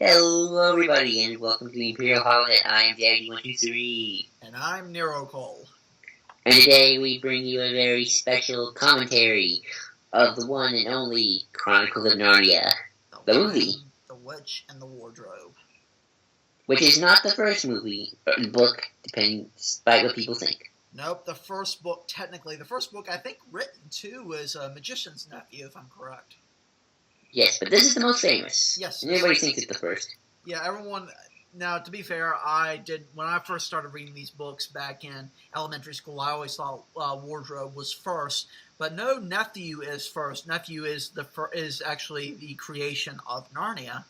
Hello, everybody, and welcome to the Imperial Holiday. I am Daddy123. And I'm Nero Cole. And today we bring you a very special commentary of the one and only Chronicles of Narnia, the movie. The Witch and the Wardrobe. Which is not the first movie, or book, depending by what people think. Nope, the first book, technically, the first book I think written too was Magician's Nephew, if I'm correct. Yes, but this is the most famous. Yes. And everybody thinks it's the first. Yeah, everyone... Now, to be fair, when I first started reading these books back in elementary school, I always thought Wardrobe was first. But no, Nephew is first. Nephew is actually the creation of Narnia.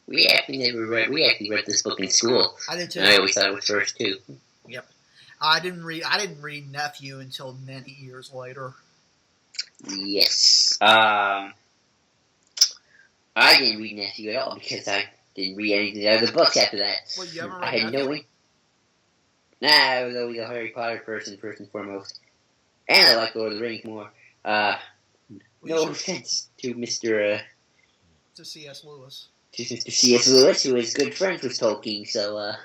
We actually read this book in school. I did too. And I always thought it was first too. Yep. I didn't read Nephew until many years later. Yes. I didn't read Nephew at all because I didn't read anything out of the books after that. Well, you haven't read I had Nephew? Nah, I was always a Harry Potter person first and foremost. And I like Lord of the Rings more. No offense to Mr. To C.S. Lewis. To Mr. C.S. Lewis, who is good friends with Tolkien, so, I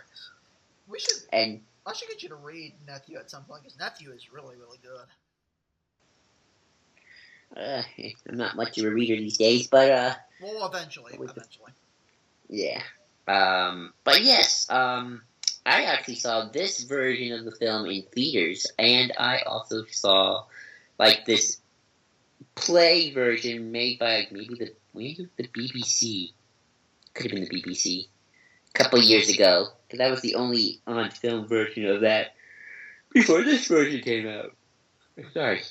should get you to read Nephew at some point, because Nephew is really, really good. I'm not much of a reader these days, but, Well, eventually. Yeah. But yes, I actually saw this version of the film in theaters, and I also saw, like, this play version made by maybe the BBC. Could have been the BBC. A couple years ago, because that was the only on-film version of that before this version came out. Sorry.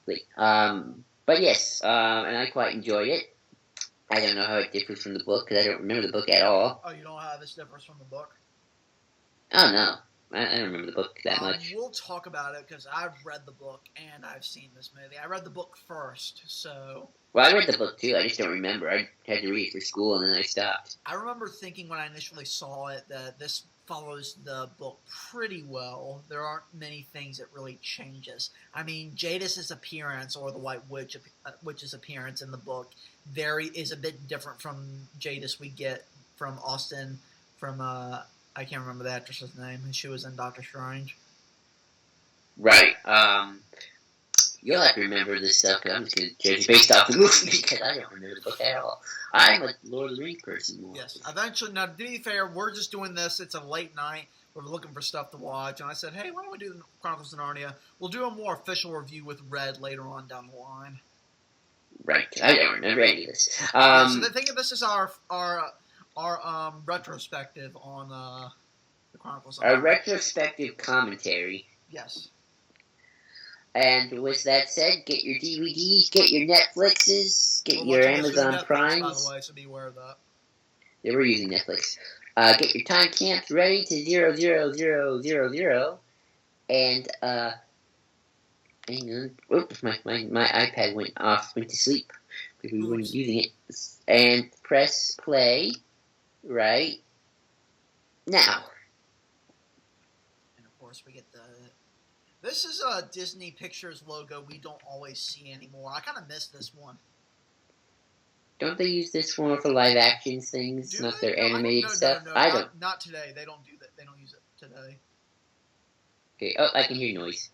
But yes, and I quite enjoyed it. I don't know how it differs from the book, because I don't remember the book at all. Oh, you don't know how this differs from the book? Oh, no. I don't remember the book that much. We'll talk about it, because I've read the book, and I've seen this movie. I read the book first, so... Well, I read the book, too. I just don't remember. I had to read it for school, and then I stopped. I remember thinking when I initially saw it that this follows the book pretty well. There aren't many things that really changes. I mean, Jadis's appearance, or the White Witch's appearance in the book, is a bit different from Jadis we get from Austin, from, I can't remember the actress's name, she was in Doctor Strange. Right, you'll have to remember this stuff, because I'm just going to judge based off the movie, because I don't remember the book at all. I'm a Lord of the Rings person more. Yes, eventually, now to be fair, we're just doing this, it's a late night, we're looking for stuff to watch, and I said, hey, why don't we do Chronicles of Narnia? We'll do a more official review with Red later on down the line. Right, I don't remember any of this. So think of this as our retrospective on the Chronicles of Narnia. A retrospective commentary. Yes. And with that said, get your DVDs, get your Netflixes, get your Amazon Netflix, Primes. by the way, so be aware of that. Yeah, we're using Netflix. Get your time camps ready to 00000, and hang on. Oops, my iPad went to sleep because we weren't using it. And press play right now. And of course, we get the. This is a Disney Pictures logo we don't always see anymore. I kind of miss this one. Don't they use this one for live action things, not their animated stuff? No, I don't. Not today. They don't do that. They don't use it today. Okay. Oh, I can hear noise.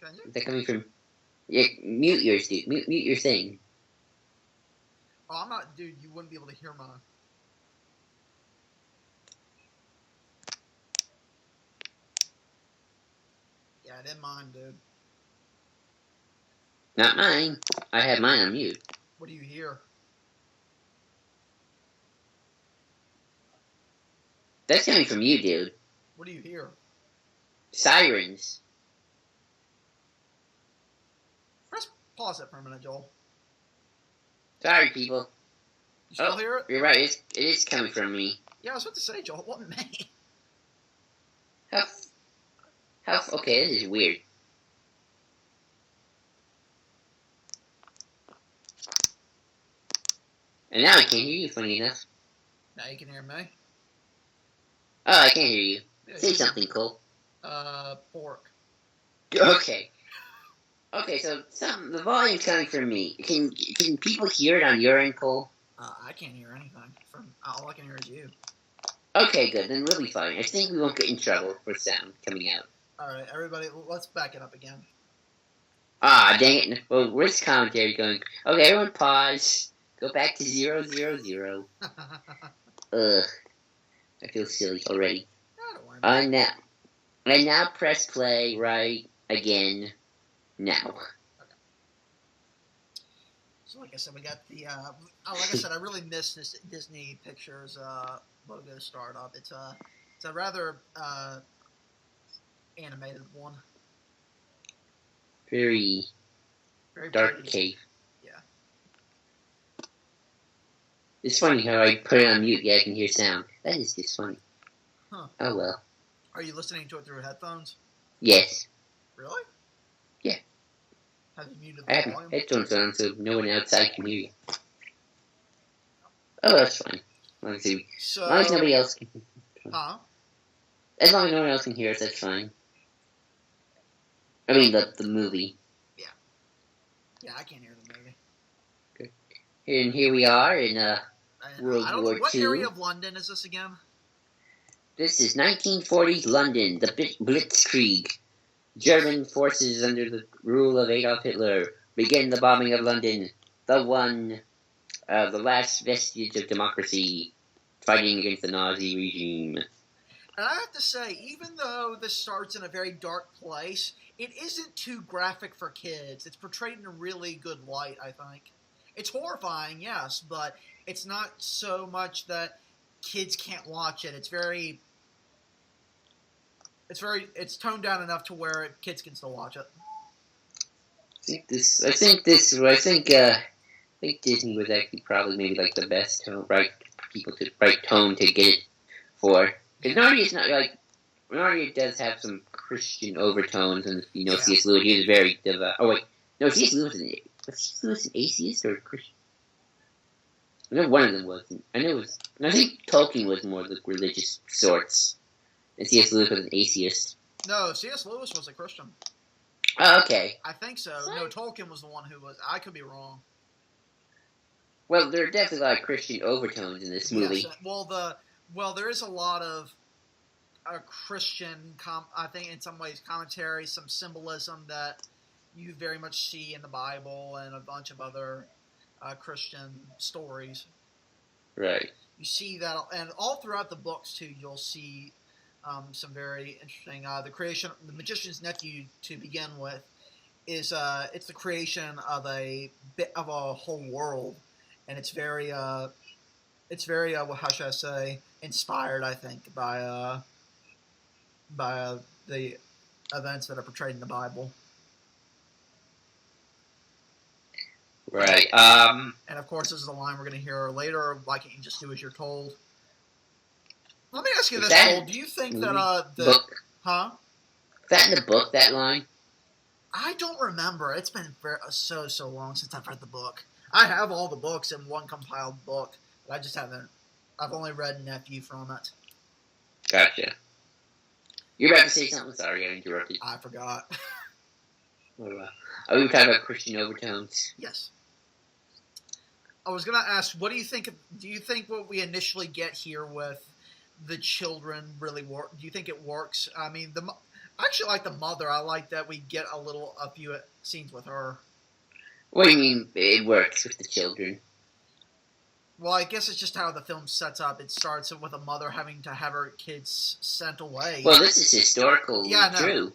Can you? Is that coming from? Yeah, mute yours, dude. Mute your thing. Oh, I'm not, dude. You wouldn't be able to hear mine. Yeah, I didn't mind, dude. Not mine. I have mine on mute. What do you hear? That's coming from you, dude. What do you hear? Sirens. Press pause it for a minute, Joel. Sorry, people. You still hear it? You're right. It is coming from me. Yeah, I was about to say, Joel. What me? Okay, this is weird. And now I can't hear you, funny enough. Now you can hear me? Oh, I can't hear you. Yeah, Say something, Cole. Pork. Okay. Okay, so the volume's coming from me. Can people hear it on your end, Cole? I can't hear anything. From all I can hear is you. Okay, good. Then we'll be fine. I think we won't get in trouble for sound coming out. All right, everybody, let's back it up again. Ah, dang it. Well, where's commentary going? Okay, everyone pause. Go back to 000. Ugh. I feel silly already. Don't worry about it. Now. I now press play right again now. So, like I said, we got the. Like I said, I really miss this Disney Pictures logo startup. It's a rather animated one. Very dark pretty. cave. Yeah. It's funny how I put it on mute, yet I can hear sound. That is just funny. Huh. Oh well. Are you listening to it through headphones? Yes. Really? Yeah. Have you muted I the have volume? headphones on so no one outside can hear you. Oh, that's fine. As long as nobody else can. Huh? As long as no one else can hear us, that's fine. I mean, the movie. Yeah. Yeah, I can't hear the movie. Good. And here we are in World I don't War know, what II. area of London is this again? This is 1940s London, the Blitzkrieg. German forces under the rule of Adolf Hitler begin the bombing of London. The last vestige of democracy, fighting against the Nazi regime. And I have to say, even though this starts in a very dark place, it isn't too graphic for kids. It's portrayed in a really good light, I think. It's horrifying, yes, but it's not so much that kids can't watch it. It's toned down enough to where kids can still watch it. I think Disney was actually probably maybe like the best right tone to get it for. Because Narnia's not like Narnia does have some Christian overtones, and C.S. Lewis, he was very devout. Oh wait, no, C.S. Lewis was an atheist or a Christian? I know one of them wasn't. I think Tolkien was more of the religious sorts, and C.S. Lewis was an atheist. No, C.S. Lewis was a Christian. Oh, okay. I think so. What? No, Tolkien was the one who was. I could be wrong. Well, there are definitely a lot of Christian overtones in this movie. Yes. Well, there is a lot of Christian. I think in some ways commentary, some symbolism that you very much see in the Bible and a bunch of other Christian stories. Right. You see that, and all throughout the books too. You'll see some very interesting. The magician's nephew, to begin with, is it's the creation of a whole world, and it's very how should I say, inspired, I think, by the events that are portrayed in the Bible. Right. And of course, this is a line we're going to hear later. Why can't you just do as you're told? Let me ask you this, Cole. Do you think that book? Huh? Is that in the book, that line? I don't remember. It's been so long since I've read the book. I have all the books in one compiled book, but I just haven't. I've only read Nephew from it. Gotcha. You're about to say something? Sorry, I interrupted. I forgot. Are we talking about Christian overtones? Yes. I was going to ask, what do you think? Do you think what we initially get here with the children really work? Do you think it works? I mean, I actually like the mother. I like that we get a few scenes with her. What do you mean it works with the children? Well, I guess it's just how the film sets up. It starts with a mother having to have her kids sent away. Well, this is historical, true.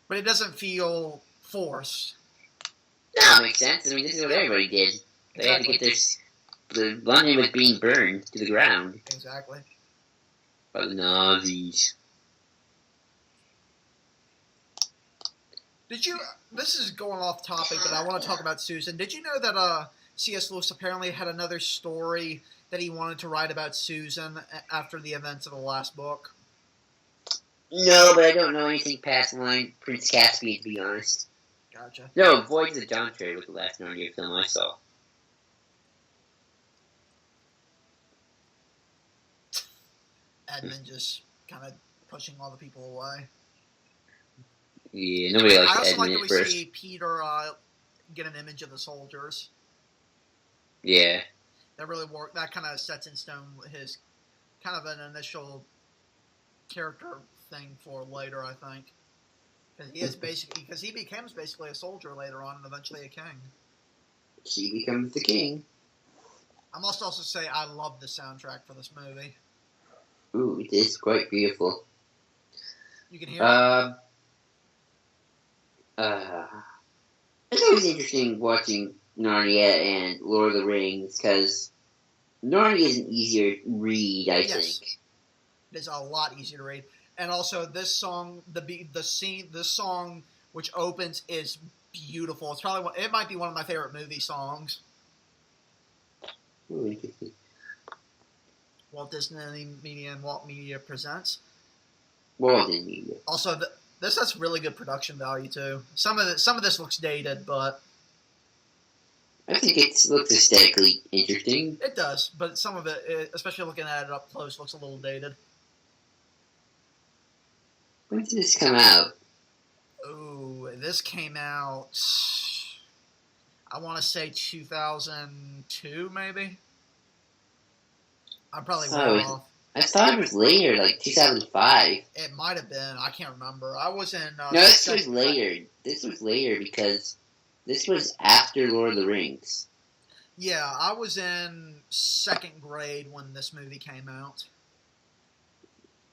But it doesn't feel forced. No, it makes sense. I mean, this is what everybody did. They had to get the London was being burned to the ground. Exactly. By the Nazis. This is going off topic, but I want to talk about Susan. Did you know that C.S. Lewis apparently had another story that he wanted to write about Susan after the events of the last book? No, but I don't know anything past line Prince Caspian, to be honest. Gotcha. No, Voyage of the Dawn Treader was the last Narnia film I saw. Edmund just kind of pushing all the people away. Yeah, nobody likes Edmund at first. I also like that we see Peter get an image of the soldiers. Yeah. That really worked. That kind of sets in stone his kind of an initial character thing for later, I think. Because he becomes basically a soldier later on and eventually a king. She becomes the king. I must also say I love the soundtrack for this movie. Ooh, it is quite beautiful. You can hear it? It's always interesting watching Narnia and Lord of the Rings, because Narnia is an easier read, I think. It is a lot easier to read. And also, this song, this song which opens is beautiful. It might be one of my favorite movie songs. Ooh, interesting. Walt Disney Media and Walt Media presents. Walt Disney Media. Also, this has really good production value too. Some of this looks dated, but I think it looks aesthetically interesting. It does, but some of it, especially looking at it up close, looks a little dated. When did this come out? Ooh, this came out, I want to say 2002, maybe? I'm probably way off. I thought it was later, like 2005. It might have been. I can't remember. I was in... no, this was later. This was later because this was after Lord of the Rings. Yeah, I was in second grade when this movie came out.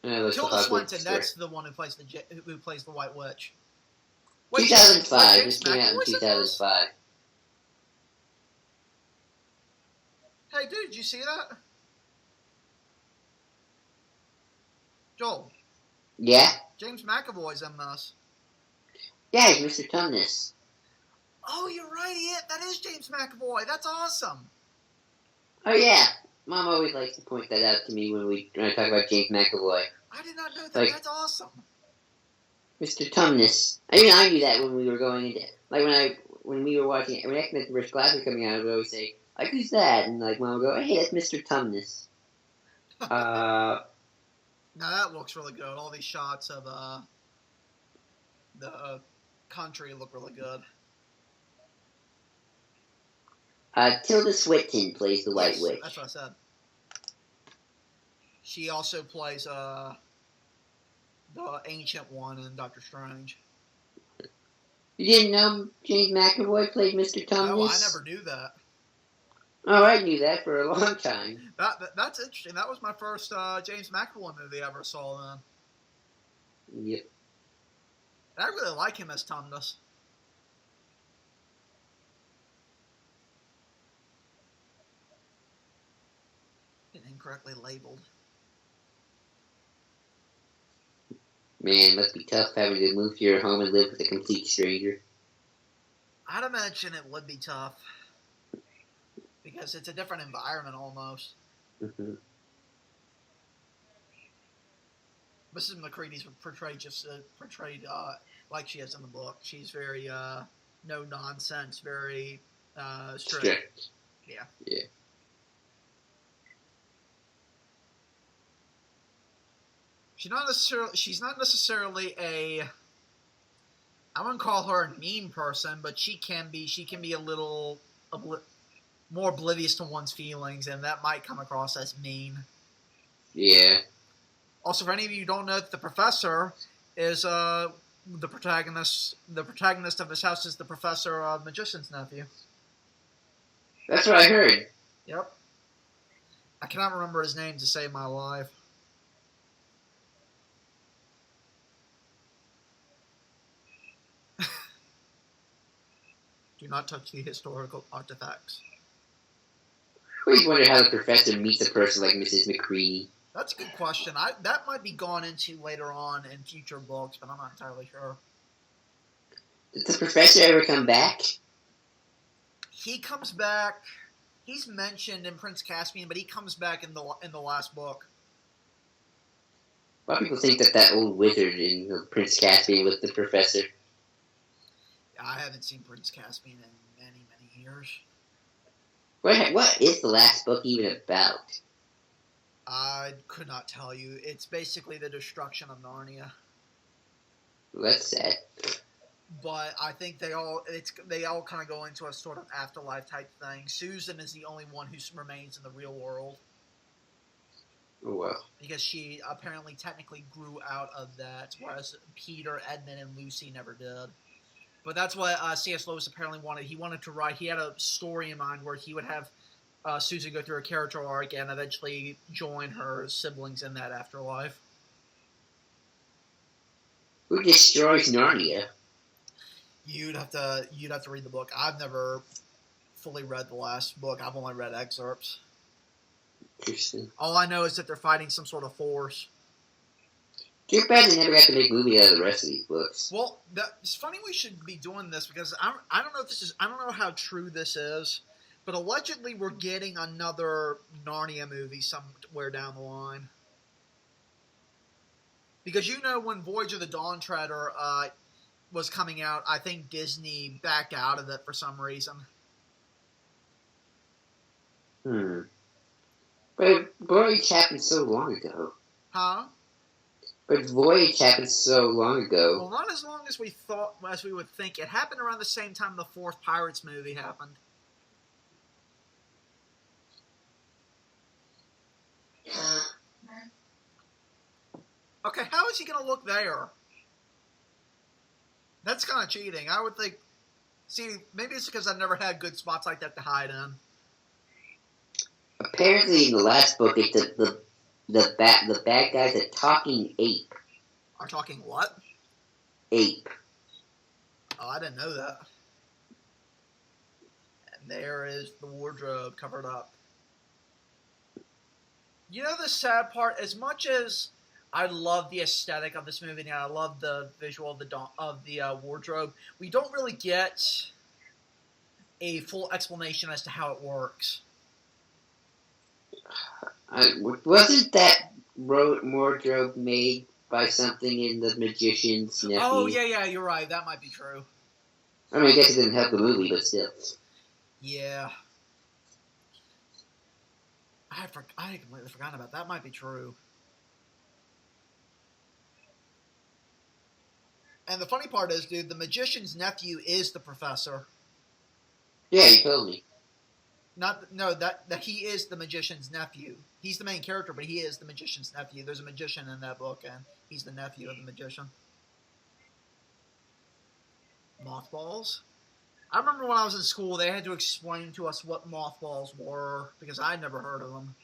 Tilda Swinton, that's the one who plays the White Witch. Wait, 2005. This came out in 2005. Hey, dude, did you see that? Joel. Yeah? James McAvoy's in this. Yeah, he's Mr. Tumnus. Oh, you're right. That is James McAvoy. That's awesome. Oh, yeah. Mom always likes to point that out to me when I talk about James McAvoy. I did not know that. That's awesome. Mr. Tumnus. I knew that when we were going into... Like, when we were watching... When X-Men First Class was coming out, I would always say, like, who's that? And, like, Mom would go, hey, that's Mr. Tumnus. Now, that looks really good. All these shots of the country look really good. Tilda Swinton plays the White Witch. That's what I said. She also plays the Ancient One in Doctor Strange. You didn't know James McAvoy played Mr. Tumnus? No, I never knew that. Oh, I knew that for a long time. That's interesting. That was my first James McAvoy movie I ever saw then. Yep. I really like him as Tumnus. Incorrectly labeled. Man, must be tough having to move to your home and live with a complete stranger. I'd imagine it would be tough. Because it's a different environment almost. Mm-hmm. Mrs. McCready's portrayed like she is in the book. She's very no nonsense, very strict. Yeah. Yeah. She's not necessarily I wouldn't call her a mean person, but she can be a little more oblivious to one's feelings, and that might come across as mean. Yeah. Also, for any of you who don't know, the professor is the protagonist. The protagonist of this house is the professor of Magician's Nephew. That's what I heard. Yep. I cannot remember his name to save my life. Do not touch the historical artifacts. I always wonder how the professor meets a person like Mrs. McCready. That's a good question. That might be gone into later on in future books, but I'm not entirely sure. Did the professor ever come back? He comes back. He's mentioned in Prince Caspian, but he comes back in the last book. A lot of people think that old wizard in Prince Caspian was the professor. I haven't seen Prince Caspian in many, many years. What is the last book even about? I could not tell you. It's basically the destruction of Narnia. That's sad. but I think they all kind of go into a sort of afterlife type thing. Susan is the only one who remains in the real world. Oh, wow. Because she apparently technically grew out of that, whereas Peter, Edmund, and Lucy never did. But that's what C.S. Lewis apparently wanted. He wanted to write. He had a story in mind where he would have Susan go through a character arc and eventually join her siblings in that afterlife. Who destroys Narnia? You'd have to read the book. I've never fully read the last book. I've only read excerpts. Interesting. All I know is that they're fighting some sort of force. Too bad they never got to make a movie out of the rest of these books. Well, it's funny we should be doing this because I don't know how true this is, but allegedly we're getting another Narnia movie somewhere down the line. Because when Voyage of the Dawn Treader was coming out, I think Disney backed out of it for some reason. But Voyage happened so long ago. Huh? But Voyage happened so long ago. Well, not as long as we would think. It happened around the same time the fourth Pirates movie happened. Okay, how is he going to look there? That's kind of cheating. I would think. See, maybe it's because I've never had good spots like that to hide in. Apparently, in the last book, it's the bad guy's a talking ape. Are talking what? Ape. Oh, I didn't know that. And there is the wardrobe covered up. You know the sad part? As much as I love the aesthetic of this movie and I love the visual of the wardrobe, we don't really get a full explanation as to how it works. Wasn't that wardrobe made by something in The Magician's Nephew? Oh, yeah, you're right. That might be true. I mean, I guess it didn't help the movie, but still. Yeah. I had completely forgotten about that. That might be true. And the funny part is, dude, the Magician's Nephew is the professor. Yeah, you told me. That he is the Magician's nephew. He's the main character, but he is the Magician's nephew. There's a magician in that book, and he's the nephew of the magician. Mothballs? I remember when I was in school, they had to explain to us what mothballs were, because I'd never heard of them.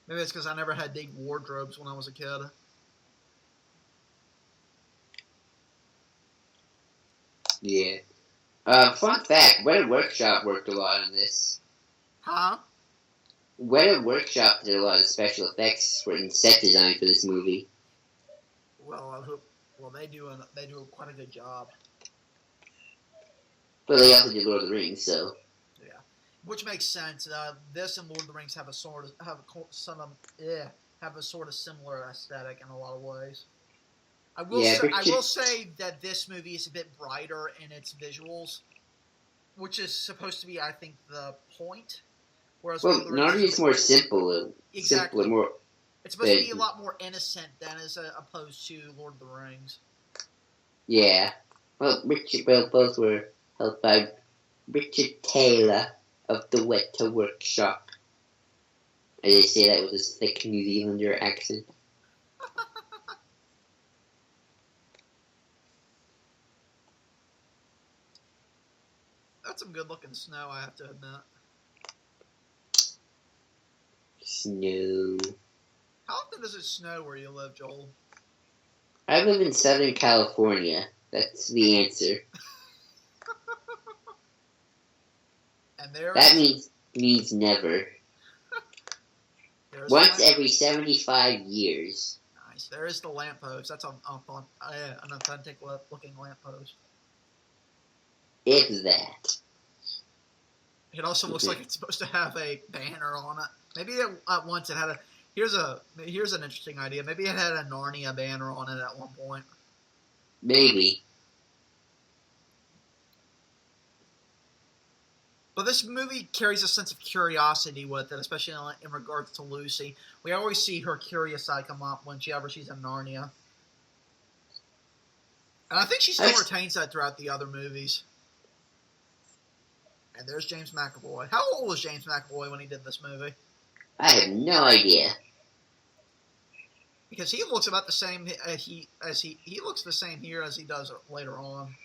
Maybe it's because I never had big wardrobes when I was a kid. Yeah. Fun fact, Weta Workshop worked a lot on this. Huh? Weta Workshop did a lot of special effects and set design for this movie. Well, they do quite a good job. But they also did Lord of the Rings, so. Yeah, which makes sense. This and Lord of the Rings have a sort of similar aesthetic in a lot of ways. I will say that this movie is a bit brighter in its visuals, which is supposed to be, I think, the point. Whereas Narnia is more simple. Exactly. More. It's supposed to be a lot more innocent than as opposed to Lord of the Rings. Yeah. Well, both were helped by Richard Taylor of the Weta Workshop. I just say that with a thick New Zealander accent. That's some good-looking snow, I have to admit. Snow. How often does it snow where you live, Joel? I live in Southern California. That's the answer. And that means never. Once every 75 years. Nice. There is the lamppost. That's an authentic-looking lamppost. If that. It also looks like it's supposed to have a banner on it. Maybe at once it had a. Here's an interesting idea. Maybe it had a Narnia banner on it at one point. Maybe. But this movie carries a sense of curiosity with it, especially in regards to Lucy. We always see her curious side come up whenever she's in Narnia. And I think she still retains that throughout the other movies. And there's James McAvoy. How old was James McAvoy when he did this movie? I have no idea. Because he looks about the same he looks the same here as he does later on.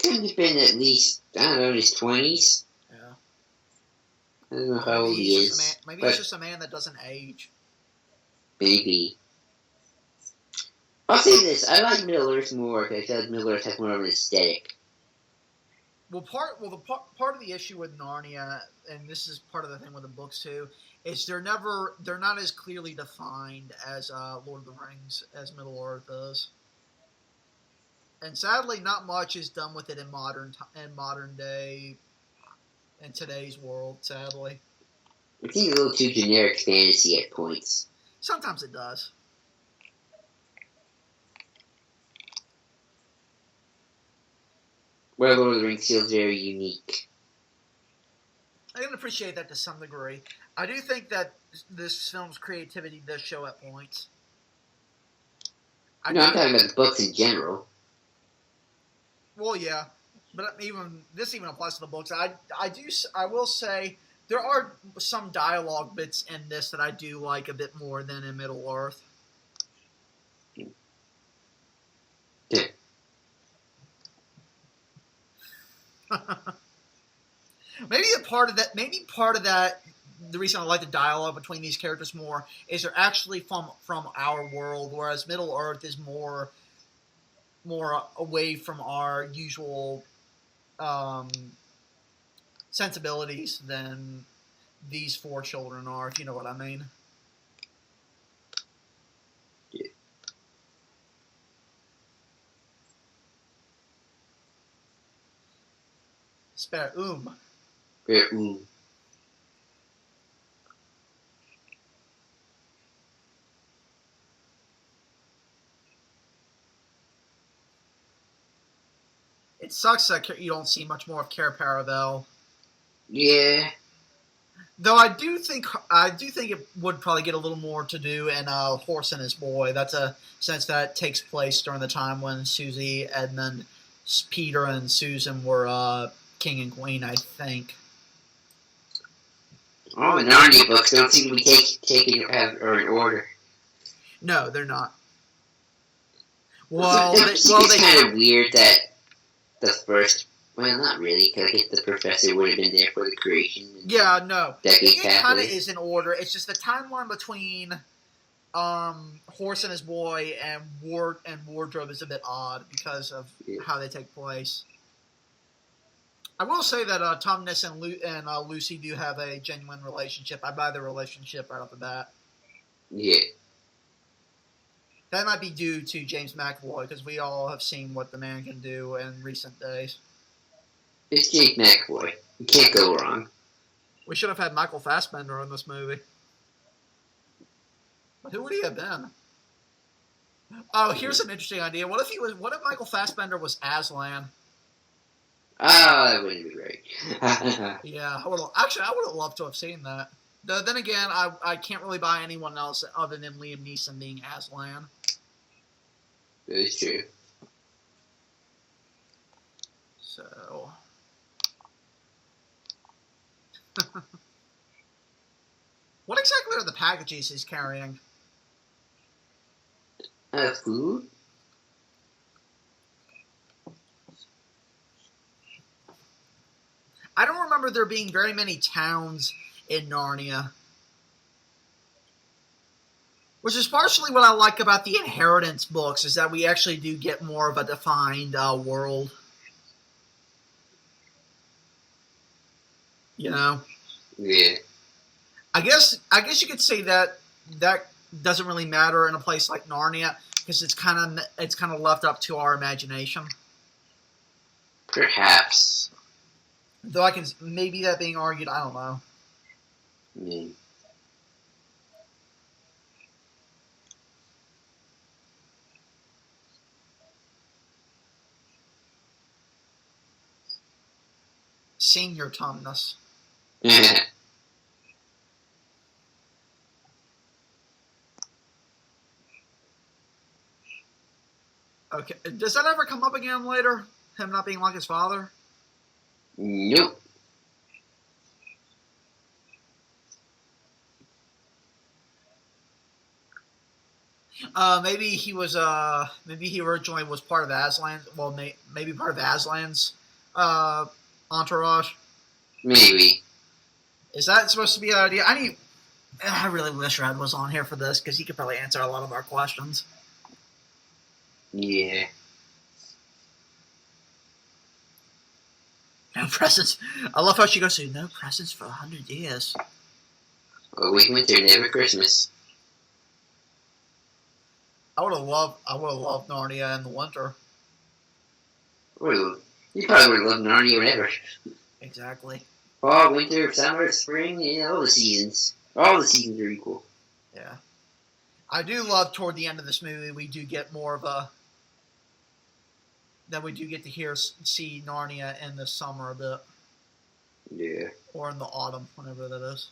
Could have been at least, I don't know, in his 20s. Yeah. I don't know how old he is. Maybe he's just a man that doesn't age. Maybe. I'll say this, I like Middle-earth more because I feel like Middle-earth has more of an aesthetic. Well, part of the issue with Narnia, and this is part of the thing with the books too, is they're not as clearly defined as Lord of the Rings as Middle-earth is. And sadly, not much is done with it in modern day, in today's world. Sadly, It seems a little too generic fantasy at points. Sometimes it does. Where Lord of the Rings feels very unique. I can appreciate that to some degree. I do think that this film's creativity does show at points. I'm talking about the books in general. Well, yeah, but this even applies to the books. I will say there are some dialogue bits in this that I do like a bit more than in Middle Earth. Yeah. Maybe part of that. The reason I like the dialogue between these characters more is they're actually from our world, whereas Middle Earth is more away from our usual sensibilities than these four children are, if you know what I mean. Yeah. Spare It sucks that you don't see much more of Care Paravel. Yeah. Though I do think it would probably get a little more to do in Horse and His Boy. That's a sense that takes place during the time when Susie, Edmund, Peter, and Susan were king and queen, I think. All the Narnia books don't seem to be taken in order. No, they're not. It's kind of weird that the first. Well, not really, because I guess the professor would have been there for the creation. Yeah, no. It kind of is in order. It's just the timeline between Horse and His Boy and Wardrobe is a bit odd because of how they take place. I will say that Tumnus and Lucy do have a genuine relationship. I buy their relationship right off the bat. Yeah. That might be due to James McAvoy, because we all have seen what the man can do in recent days. It's James McAvoy. You can't go wrong. We should have had Michael Fassbender in this movie. But who would he have been? Oh, here's an interesting idea. What if Michael Fassbender was Aslan? Oh, that wouldn't be great. Yeah, I would have loved to have seen that. Then again, I can't really buy anyone else other than Liam Neeson being Aslan. That is true. So... What exactly are the packages he's carrying? Food? I don't remember there being very many towns in Narnia. Which is partially what I like about the Inheritance books, is that we actually do get more of a defined world. You know? Yeah. I guess you could say that doesn't really matter in a place like Narnia, because it's kind of left up to our imagination. Perhaps. Though maybe that being argued, I don't know. Mm. Senior Tumnus. Okay. Does that ever come up again later? Him not being like his father? Nope. Maybe he was. Maybe he originally was part of Aslan. Well, maybe part of Aslan's entourage. Maybe. Is that supposed to be the idea? I really wish Red was on here for this because he could probably answer a lot of our questions. Yeah. No presents. I love how she goes to no presents for 100 years. Always winter, never Christmas. I would have loved Narnia in the winter. Well, you probably would have loved Narnia whenever. Exactly. Fall, winter, summer, spring, all the seasons. All the seasons are equal. Yeah. I do love toward the end of this movie we do get more of a that we do get to see Narnia in the summer a bit. Yeah. Or in the autumn, whenever that is.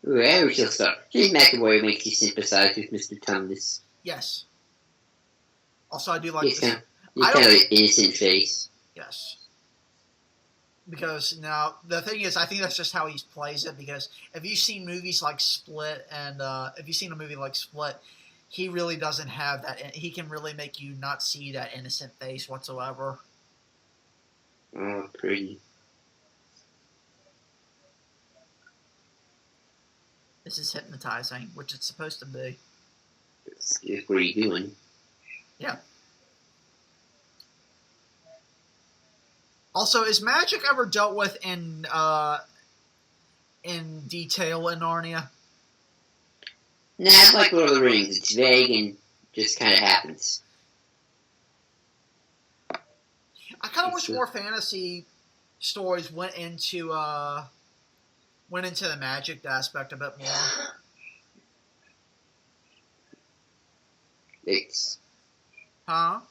Ooh, I wish he'll stop. James McAvoy makes you sympathize with Mr. Thomas. Yes. Also, I do like He's this. kind of an innocent face. Yes. Because now the thing is, I think that's just how he plays it. Because if you've seen movies like Split, and if you've seen a movie like Split, he really doesn't have that. He can really make you not see that innocent face whatsoever. Oh, pretty. This is hypnotizing, which it's supposed to be. What are you doing? Yeah. Also, is magic ever dealt with in detail in Narnia? Nah, it's like Lord of the Rings. It's vague and just kind of happens. I kind of wish more fantasy stories went into the magic aspect a bit more. Yikes. Huh?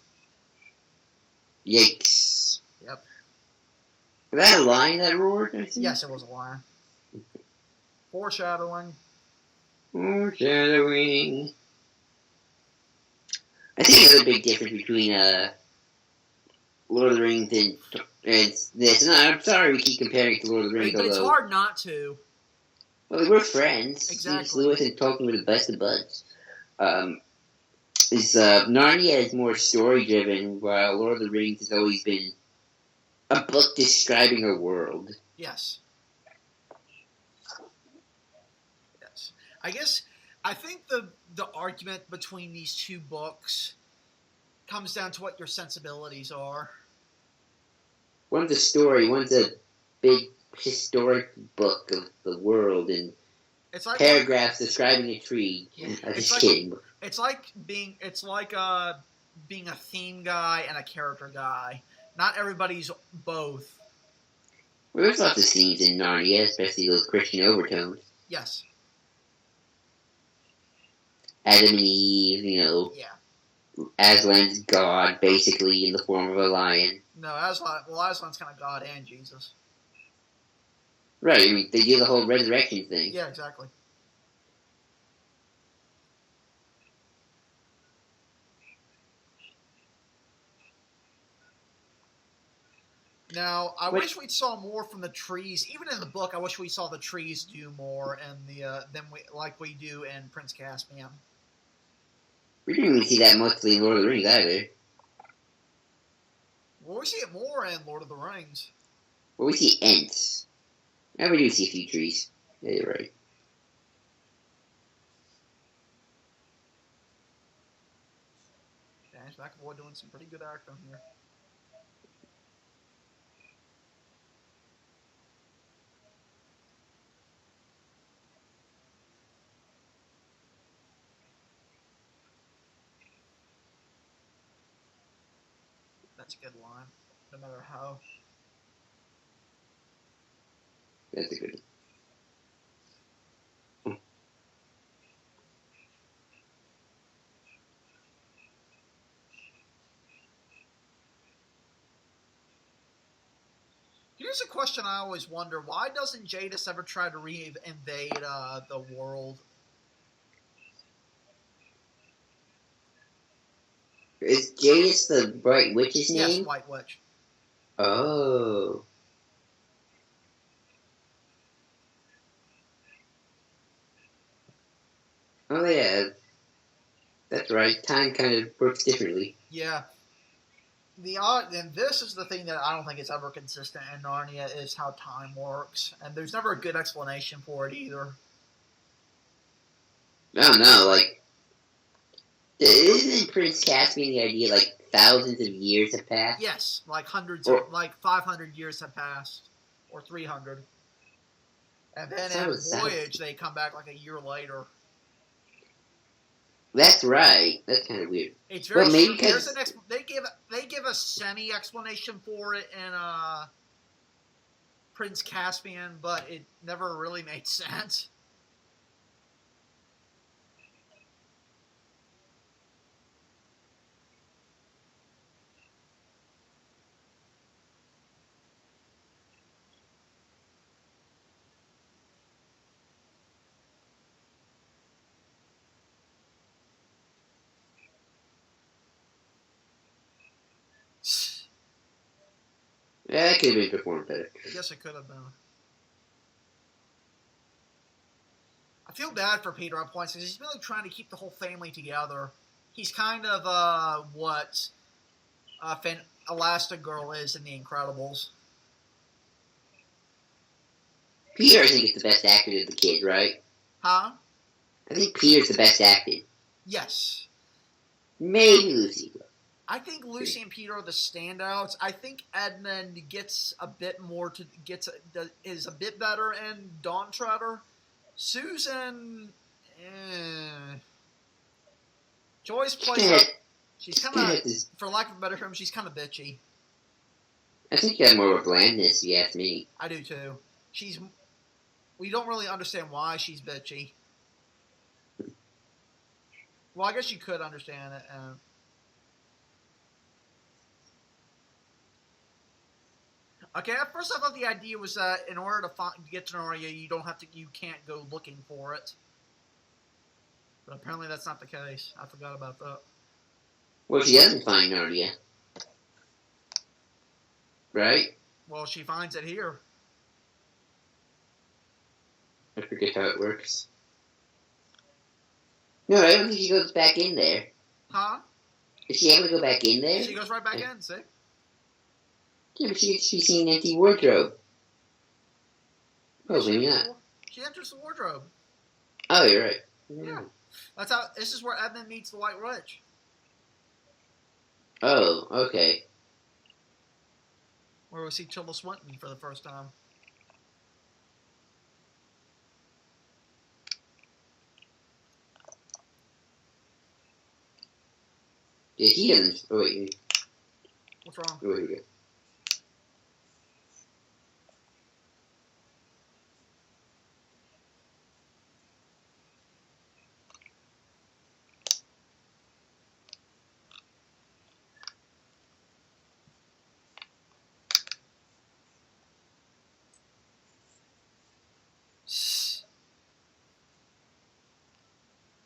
Yikes. Yep. Was that a line that roared? Yes, it was a line. Foreshadowing. Foreshadowing. I think another big difference between Lord of the Rings and this. No, I'm sorry we keep comparing it to Lord of the Rings, But it's hard not to. Well, we're friends. Exactly. Lewis and Tolkien were the best of buds. Narnia is more story-driven, while Lord of the Rings has always been a book describing a world. Yes. Yes. I think the argument between these two books comes down to what your sensibilities are. One's a story, one's a big historic book of the world, and it's like paragraphs describing a tree. Yeah. I'm just kidding. It's like being a theme guy and a character guy. Not everybody's both. Well, there's lots of themes in Narnia, especially those Christian overtones. Yes. Adam and Eve, Yeah. Aslan's God, basically, in the form of a lion. No, Aslan's kind of God and Jesus. Right, I mean, they do the whole resurrection thing. Yeah, exactly. Now, I wish we saw more from the trees. Even in the book, I wish we saw the trees do more in than we do in Prince Caspian. We didn't really see that mostly in Lord of the Rings either. Well, we see it more in Lord of the Rings. Well, we see Ents. Now we do see a few trees. Yeah, you're right. James McAvoy doing some pretty good acting here. That's a good line, no matter how. That's a good one. Here's a question I always wonder: why doesn't Jadis ever try to invade the world? Is Jadis the Bright Witch's name? Yes, White Witch. Oh. Oh yeah, that's right. Time kind of works differently. Yeah. And this is the thing that I don't think is ever consistent in Narnia is how time works, and there's never a good explanation for it either. I don't know, like, isn't Prince Caspian the idea like thousands of years have passed? Yes, like like 500 years have passed, or 300. And then in Voyage, they come back like a year later. That's right. That's kind of weird. It's very maybe there's they give a semi explanation for it in Prince Caspian, but it never really made sense. Yeah, that could have been performed better. I guess it could have been. I feel bad for Peter at points because he's really trying to keep the whole family together. He's kind of what Elastigirl is in The Incredibles. Peter, I think, is the best acted of the kid, right? Huh? I think Peter's the best acted. Yes. Maybe Lucy. I think Lucy and Peter are the standouts. I think Edmund gets a bit more is a bit better in Dawn Treader. Susan, Joyce plays. She's kind of, for lack of a better term, she's kind of bitchy. I think you have more of a blandness, if you ask me. I do too. We don't really understand why she's bitchy. Well, I guess you could understand it. Okay, at first I thought the idea was that in order to get to Narnia, you can't go looking for it. But apparently that's not the case. I forgot about that. Well, she doesn't find Narnia. Right? Well, she finds it here. I forget how it works. No, I don't think she goes back in there. Huh? Is she able to go back in there? She goes right back in, see? Yeah, but she's seen an empty wardrobe. Oh, maybe not. She enters the wardrobe. Oh, you're right. Yeah. This is where Edmund meets the White Witch. Oh, okay. Where we see Tilda Swinton for the first time. Yeah, he doesn't. Oh, wait. What's wrong? Oh, here we go.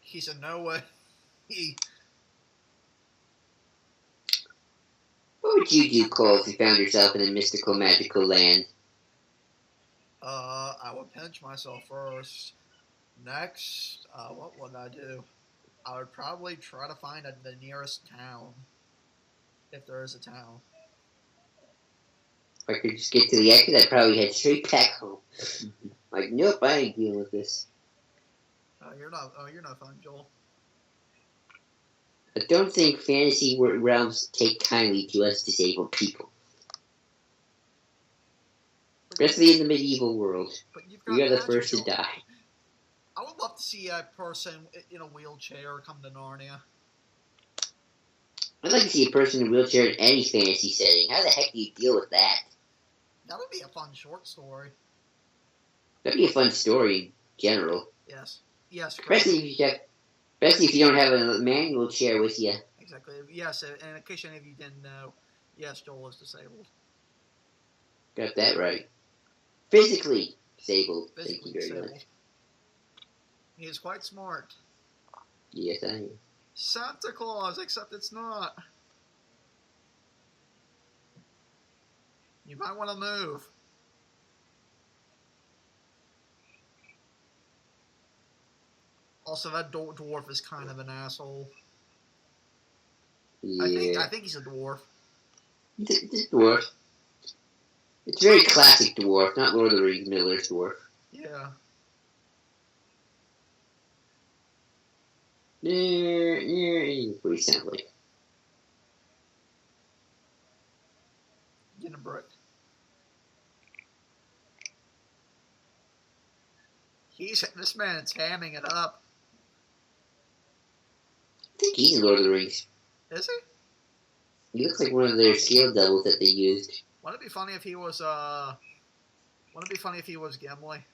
He said, no way. What would you do, Cole, if you found yourself in a mystical, magical land? I would pinch myself first. Next, what would I do? I would probably try to find the nearest town. If there is a town. If I could just get to the exit, I'd probably head straight back home. Like, nope, I ain't dealing with this. You're not fun, Joel. I don't think fantasy realms take kindly to us disabled people. Especially in the medieval world. We are the first to die. I would love to see a person in a wheelchair come to Narnia. I'd like to see a person in a wheelchair in any fantasy setting. How the heck do you deal with that? That would be a fun short story. That'd be a fun story in general. Yes. Especially if you don't have a manual chair with you. Exactly. Yes, and in case any of you didn't know, yes, Joel is disabled. Got that right. Physically disabled. Thank Physically you very disabled. much. He is quite smart. Yes, I am. Santa Claus, except it's not. You might want to move. Also, that dwarf is kind of an asshole. Yeah. I think he's a dwarf. This dwarf. It's very classic dwarf, not Lord of the Rings Miller's dwarf. Yeah. What he sound like. Get a brick. This man's hamming it up. I think he's Lord of the Rings. Is he? He looks like one of their scale devils that they used. Wouldn't it be funny if he was Gimli?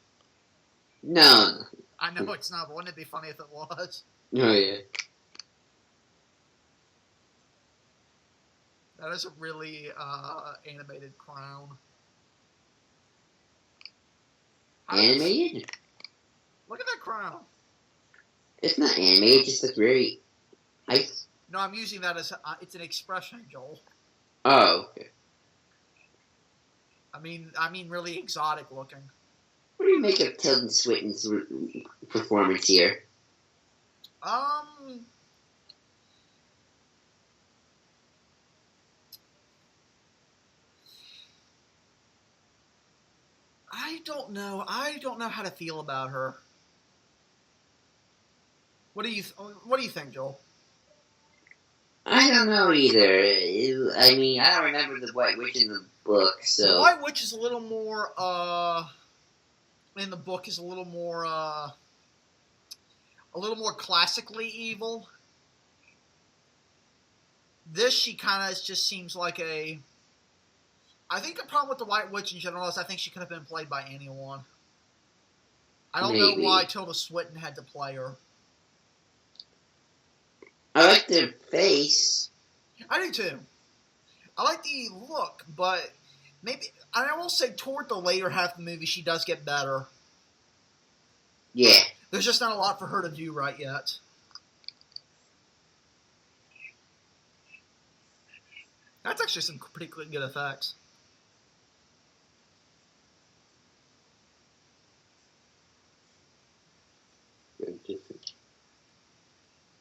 No. I know it's not, but wouldn't it be funny if it was? Oh, yeah. That is a really animated crown. Animated? Look at that crown. It's not animated, it just looks very... No, I'm using that as... it's an expression, Joel. Oh, okay. I mean really exotic looking. What do you make of Tilda Swinton's performance here? I don't know. I don't know how to feel about her. What do you think, Joel? I don't know either. I mean, I don't remember the White Witch in the book, so... The White Witch is a little more, in the book is a little more classically evil. This, she kind of just seems like a... I think the problem with the White Witch in general is I think she could have been played by anyone. I don't know why Tilda Swinton had to play her. I like the face. I do too. I like the look, but maybe... I will say toward the later half of the movie, she does get better. Yeah. There's just not a lot for her to do right yet. That's actually some pretty good effects.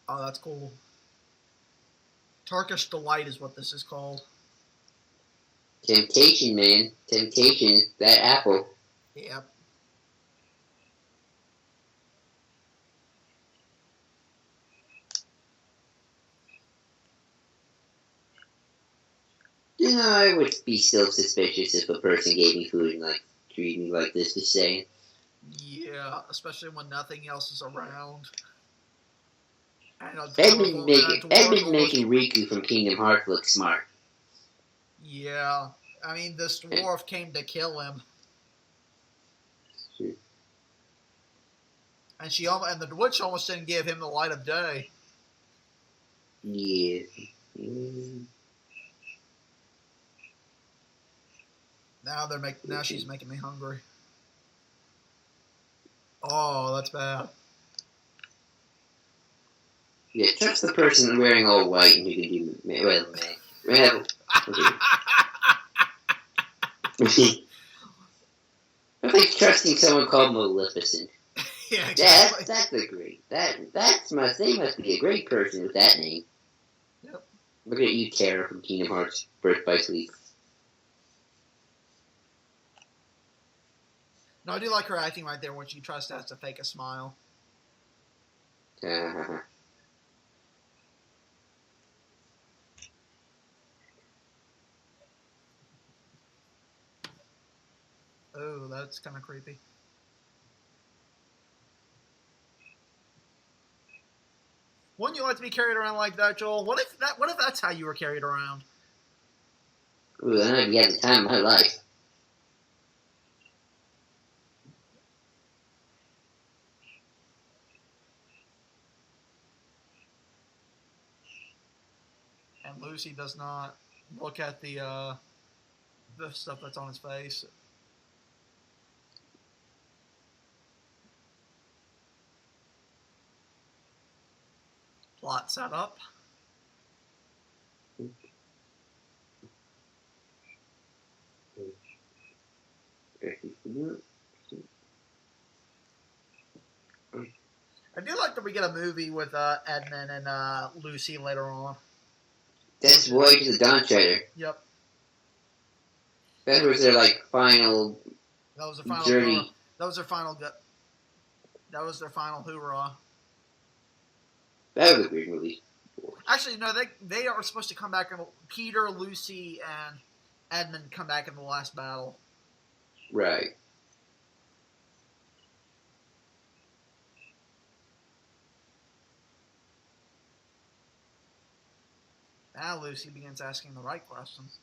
Oh, that's cool. Turkish Delight is what this is called. Temptation, man. Temptation. That apple. Yep. You know, I would be still suspicious if a person gave me food and, like, treated me like this, just saying. Yeah, especially when nothing else is around. Edmund making Riku from Kingdom Hearts look smart. Yeah. I mean, this dwarf came to kill him. Sure. And the witch almost didn't give him the light of day. Yeah. Now she's making me hungry. Oh, that's bad. Yeah, trust the person wearing all white and who can do well, I think trusting someone called Maleficent. Yeah, exactly. Yeah, that's a great. They must be a great person with that name. Yep. Look at you, Tara from Kingdom Hearts, Birth by Sleep. No, I do like her acting right there when she tries to fake a smile. Oh, that's kind of creepy. Wouldn't you like to be carried around like that, Joel? What if that's how you were carried around? Ooh, I don't have the time of my life. And Lucy does not look at the the stuff that's on his face. Plot set up. I do like that we get a movie with Edmund and Lucy later on. That's Voyage of the Dawn Treader. Yep. That was their final. That was their final journey. Hoorah. That was their final. That was their final hoorah. That was a weird movie. Actually, no. They are supposed to come back. Peter, Lucy, and Edmund come back in the last battle. Right. Now Lucy begins asking the right questions.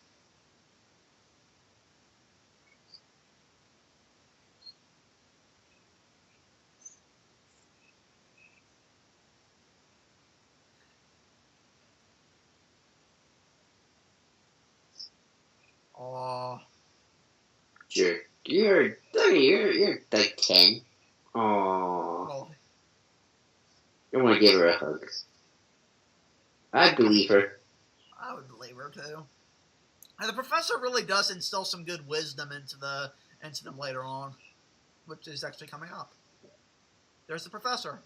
Aww. Sure. You're like 10. Aww. Oh. I want to give her a hug. I believe her. I would believe her too. And the professor really does instill some good wisdom into them later on, which is actually coming up. There's the professor.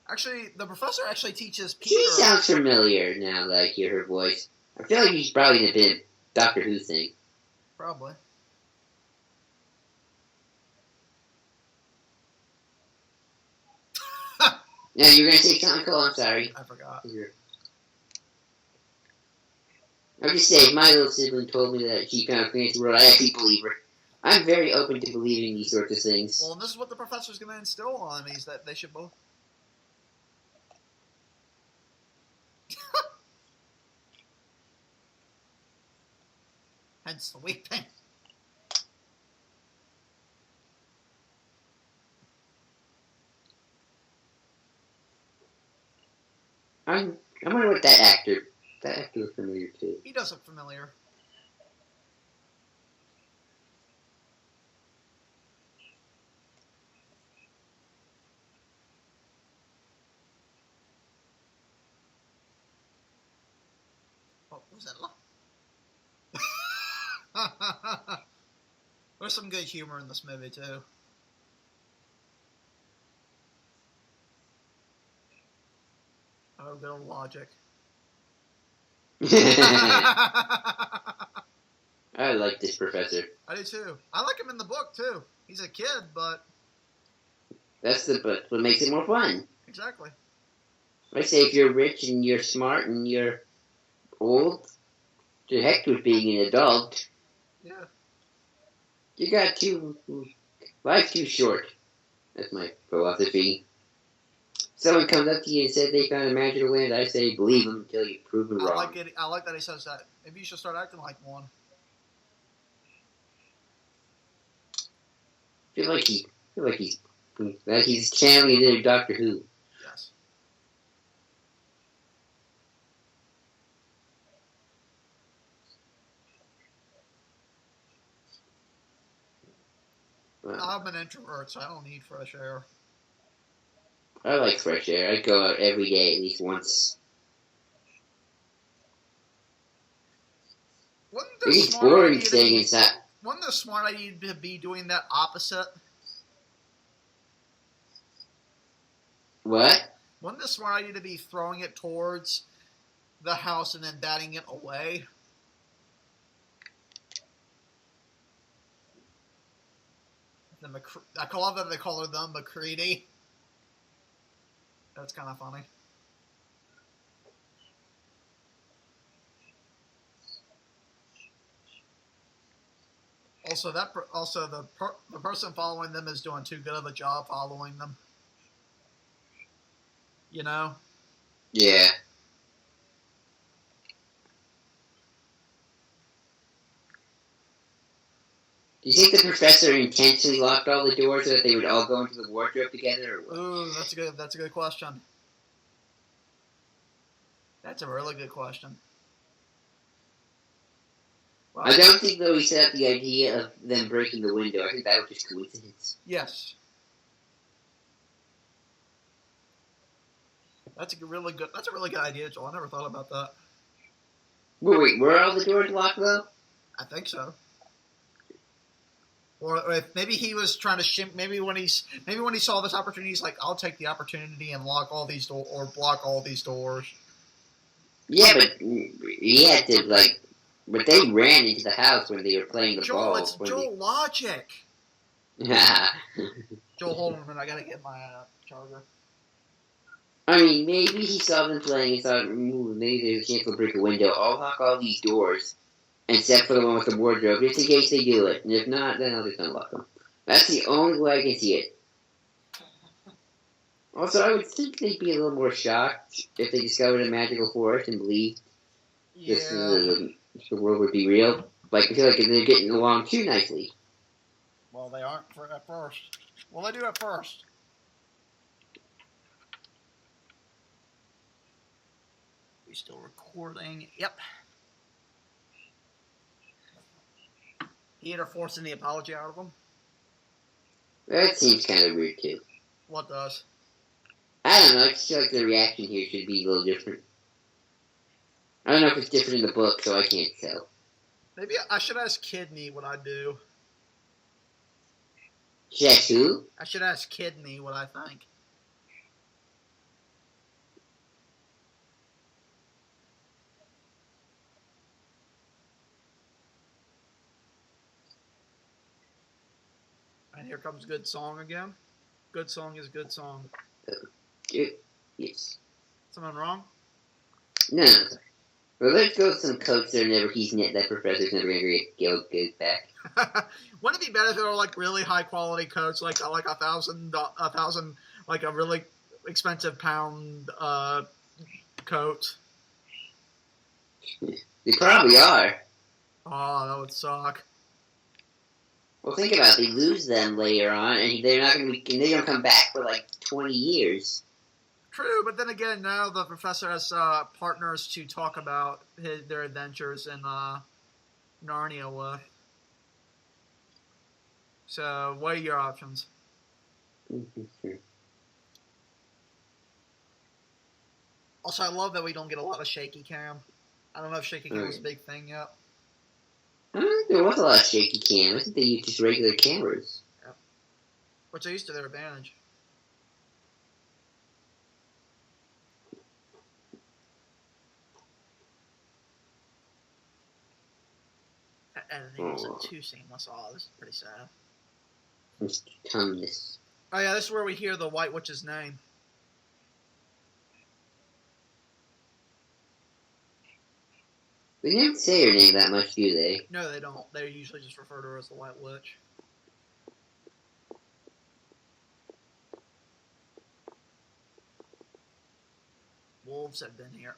Actually, the professor actually teaches Peter. She sounds familiar now that I hear her voice. I feel like she's probably in a Doctor Who thing. Probably. Yeah, you were going to say Chronicle? I'm sorry. I forgot. I'm just saying, my little sibling told me that she found a fancy world. I actually believe her. I'm very open to believing these sorts of things. Well, this is what the professor's going to instill on me, is that they should both... Hence the weeping. I wonder what that actor looks familiar too. He does look familiar. What was that? There's some good humor in this movie too. Oh, good old logic. I like this professor. I do too. I like him in the book too. He's a kid, but That's what makes it more fun. exactly. I say if you're rich and you're smart and you're old, to heck with being an adult. Yeah. You got life's too short. That's my philosophy. Someone comes up to you and says they found a magical land, I say believe them until you're proven wrong. I like that he says that. Maybe you should start acting like one. I feel like he's channeling into Doctor Who. Yes. I'm an introvert, so I don't need fresh air. I like fresh air. I go out every day at least once. It's boring staying inside. Wasn't the smart idea to be doing that opposite? What? Wasn't the smart idea to be throwing it towards the house and then batting it away? I love that they call her the McCready. That's kind of funny. Also, the person following them is doing too good of a job following them. You know? Yeah. Do you think the professor intentionally locked all the doors so that they would all go into the wardrobe together? Or what? Ooh, that's a good question. That's a really good question. Well, I don't think, though, he set up the idea of them breaking the window. I think that was just coincidence. Yes. That's a really good idea, Joel. I never thought about that. Wait, were all the doors locked, though? I think so. Or if maybe he was trying to maybe when he saw this opportunity, he's like, I'll take the opportunity and lock all these doors or block all these doors. Yeah, but he had to, like... But they ran into the house when they were playing the ball. It's Joel logic. Yeah. Joel, hold on a minute. I gotta get my charger. I mean, maybe he saw them playing and thought, maybe there's a chance to break a window. I'll lock all these doors, except for the one with the wardrobe, just in case they do it. And if not, then I'll just unlock them. That's the only way I can see it. Also, I would think they'd be a little more shocked if they discovered a magical forest and believed the world would be real. Like, I feel like they're getting along too nicely. Well, they aren't at first. Well, they do at first. We still recording? Yep. He ended up forcing the apology out of them. That seems kind of weird, too. What does? I don't know, I just feel like the reaction here should be a little different. I don't know if it's different in the book, so I can't tell. Maybe I should ask Kidney what I do. Yes, who? I should ask Kidney what I think. And here comes good song again. Good song is good song. Yes. Something wrong? No. Well, let's go with some coats that professor's never gonna get back. Wouldn't it be better if they were like really high quality coats, like $1,000, like a really expensive pound coat? They probably are. Oh, that would suck. Well, think about it. They lose them later on, and they're not gonna come back for like 20 years. True, but then again, now the professor has partners to talk about their adventures in Narnia with. So, what are your options? Also, I love that we don't get a lot of shaky cam. I don't know if shaky cam was a big thing yet. I don't think there was a lot of shaky cam. I think they used just regular cameras. Yep. Which they used to their advantage. That editing wasn't too seamless. Oh, this is pretty sad. Tumnus. Oh yeah, this is where we hear the White Witch's name. They don't say her name that much, do they? No, they don't. They usually just refer to her as the White Witch. Wolves have been here.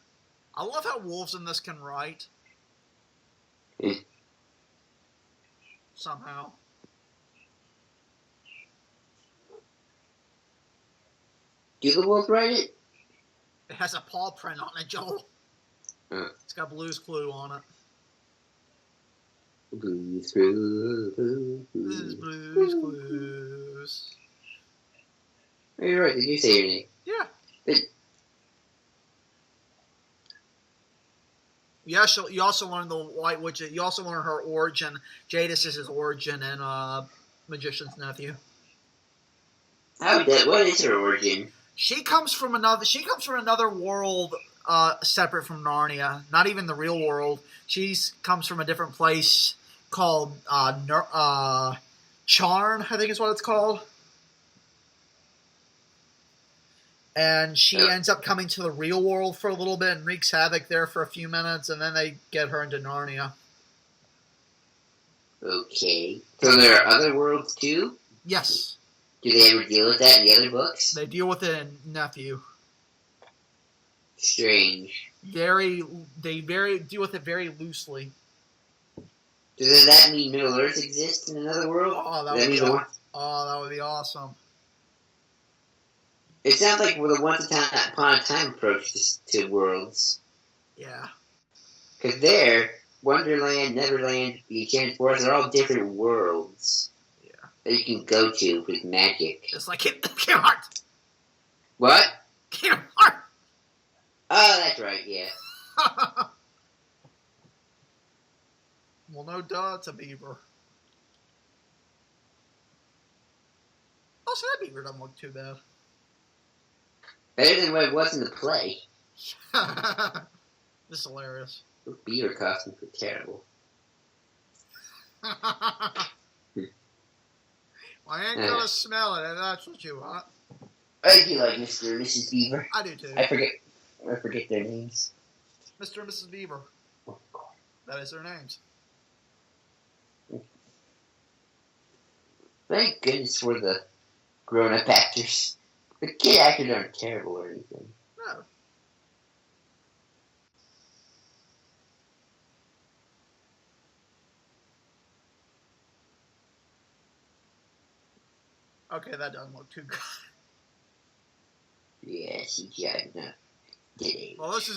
I love how wolves in this can write. Somehow. Do the wolf write it? It has a paw print on it, Joel. It's got Blue's Clue on it. Blue's Clues. Blue's Clues. Oh, you're right. Did you say your name? Yeah. But you also learn the White Witch. You also learn her origin. Jadis is his origin in Magician's Nephew. what is her origin? She comes from another world separate from Narnia. Not even the real world. She comes from a different place called Charn, I think is what it's called. And she ends up coming to the real world for a little bit and wreaks havoc there for a few minutes, and then they get her into Narnia. Okay. So there are other worlds too? Yes. Do they ever deal with that in the other books? They deal with it in Nephew. Strange. They deal with it very loosely. Does that mean Middle Earth exists in another world? Oh, that would be awesome. It sounds like we're the once upon a time approach to worlds. Yeah. Because there, Wonderland, Neverland, the Enchanted Forest are all different worlds that you can go to with magic. Just like Kingdom Hearts. What? Kingdom Hearts. Oh, that's right, yeah. Well, no duh, it's a beaver. Also, that beaver doesn't look too bad. Better than what it was in the play. This is hilarious. Those beaver costumes were terrible. Well, I ain't gonna smell it, and that's what you want. I do like Mr. and Mrs. Beaver. I do too. I forget their names. Mr. and Mrs. Beaver. Oh, God. That is their names. Thank goodness for the grown-up actors. The kid actors aren't terrible or anything. No. Okay, that doesn't look too good. Yeah, CGI no. Did it. Well, this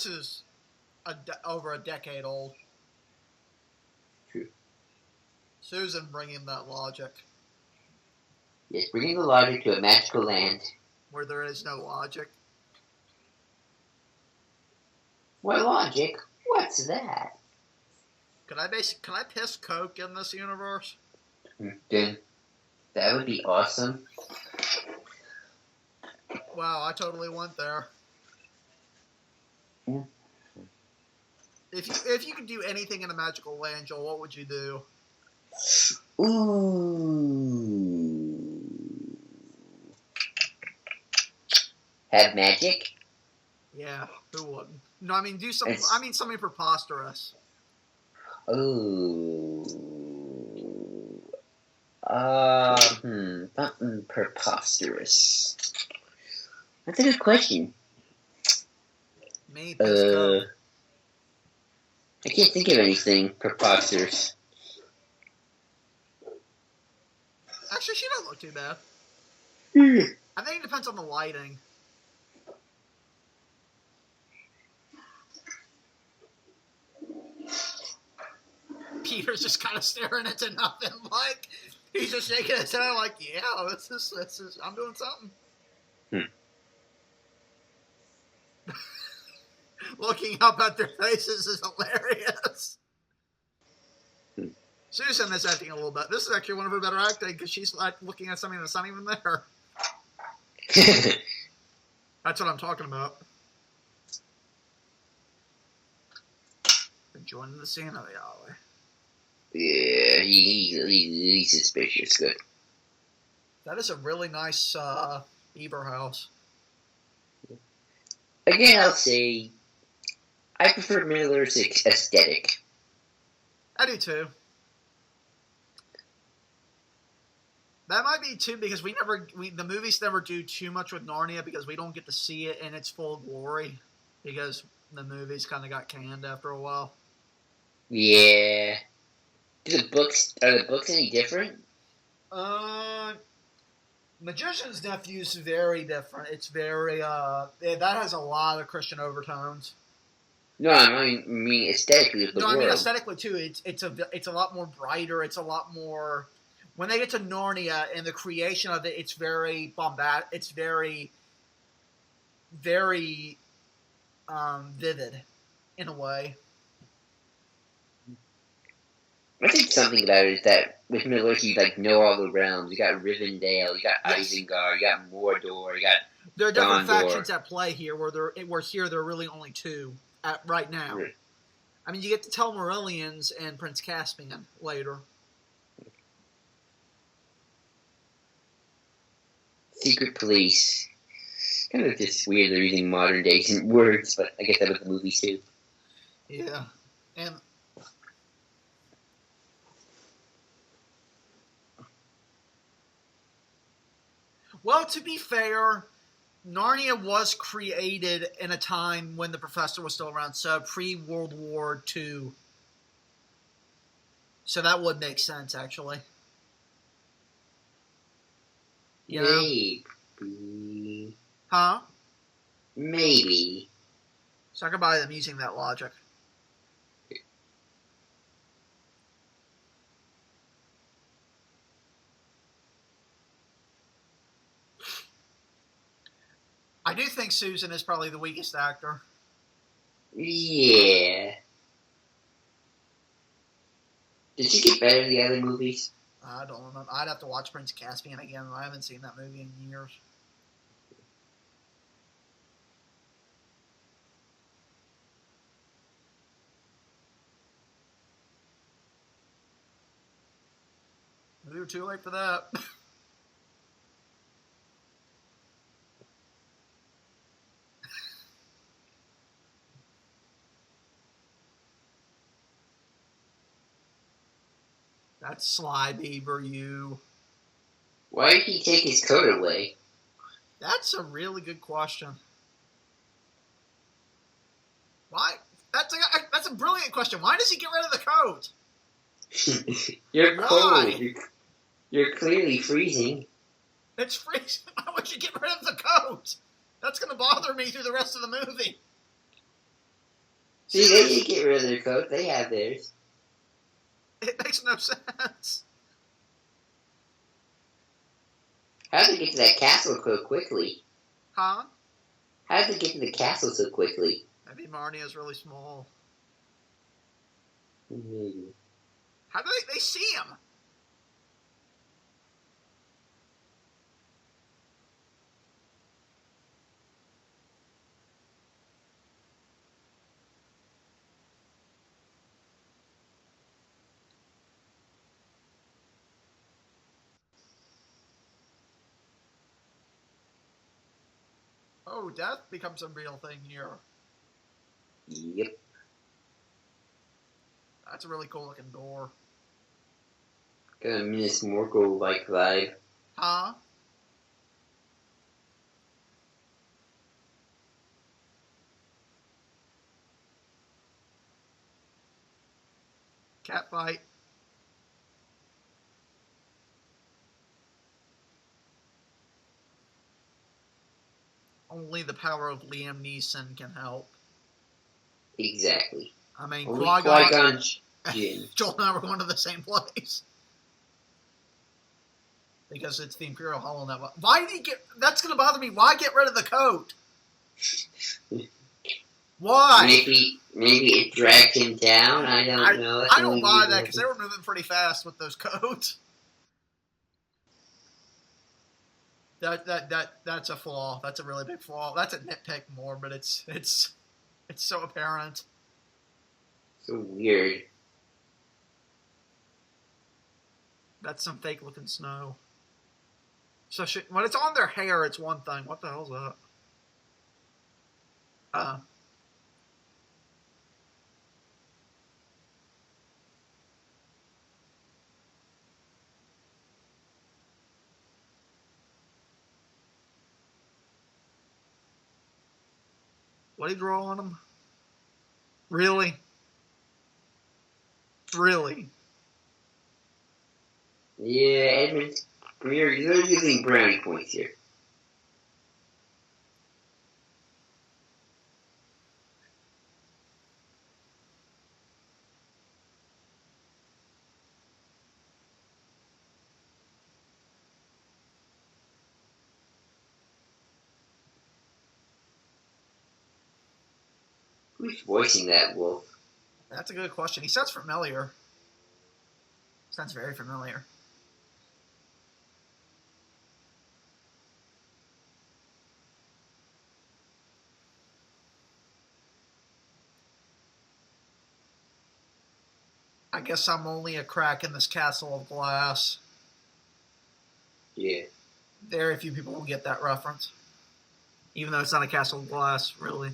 is over a decade old. True. Susan bringing that logic. Yes, bringing the logic to a magical land. Where there is no logic. What logic? What's that? Can I piss Coke in this universe? Then that would be awesome. Wow, I totally went there. Yeah. If you could do anything in a magical land, Joel, what would you do? Ooh. Have magic? Yeah, who wouldn't? No, I mean do something. I mean something preposterous. Ooh. Something preposterous. That's a good question. Me, piss Coke. I can't think of anything preposterous. Actually, she doesn't look too bad. I think it depends on the lighting. Peter's just kind of staring into nothing, like he's just shaking his head, like, "Yeah, this is. I'm doing something." Looking up at their faces is hilarious. Susan is acting a little bit. This is actually one of her better acting because she's like looking at something that's not even there. That's what I'm talking about. Enjoying the scene of the alley. Yeah, he's suspicious. Good. That is a really nice beaver house. Again, I'll say I prefer Miller's aesthetic. I do too. That might be too because the movies never do too much with Narnia because we don't get to see it in its full glory because the movies kind of got canned after a while. Yeah. Are the books any different? Magician's Nephew is very different. It's very that has a lot of Christian overtones. No, I mean aesthetically of the world. I mean aesthetically too. It's a lot more brighter. It's a lot more. When they get to Narnia and the creation of it, it's very bombastic. It's very, very vivid, in a way. I think something about it is that with Middle Earth, you know all the realms. You got Rivendell, you got Isengard, you got Mordor, you got there are different Gondor. factions at play here. Where here there are really only two right now. Right. I mean, you get to Telmarillions and Prince Caspian later. Secret police. Kind of just weird they're using modern day words, but I guess that was the movie too. Yeah, and. Well, to be fair, Narnia was created in a time when the professor was still around, so pre-World War II. So that would make sense, actually. You know? Maybe. Huh? Maybe. So I can buy them using that logic. I do think Susan is probably the weakest actor. Yeah. Did she get better in the other movies? I don't remember. I'd have to watch Prince Caspian again. I haven't seen that movie in years. We were too late for that. That's Sly Beaver, you. Why did he take his coat away? That's a really good question. Why? That's a brilliant question. Why does he get rid of the coat? You're Why? cold. You're clearly freezing. It's freezing. Why would you get rid of the coat? That's going to bother me through the rest of the movie. See, they didn't get rid of their coat. They have theirs. It makes no sense. How did they get to that castle so quickly? Huh? How did they get to the castle so quickly? Maybe Narnia is really small. Maybe. How do they see him? Oh, death becomes a real thing here. Yep. That's a really cool looking door. Got a Miss Morgul-like vibe. Huh? Cat fight. Only the power of Liam Neeson can help. Exactly. I mean, Only Qui-Gon, Jinn. Joel and I were going to the same place. Because it's the Imperial Hollow Network. Why did he get... That's going to bother me. Why get rid of the coat? Why? Maybe it dragged him down. I don't know. I don't buy that because they were moving pretty fast with those coats. That's a flaw. That's a really big flaw. That's a nitpick more, but it's so apparent. So weird. That's some fake looking snow. So when it's on their hair, it's one thing. What the hell's that? What did he draw on them? Really? Really? Yeah, Edmund, you're using brownie points here. Who's voicing that wolf? That's a good question. He sounds familiar. Sounds very familiar. I guess I'm only a crack in this castle of glass. Yeah. Very few people will get that reference. Even though it's not a castle of glass, really.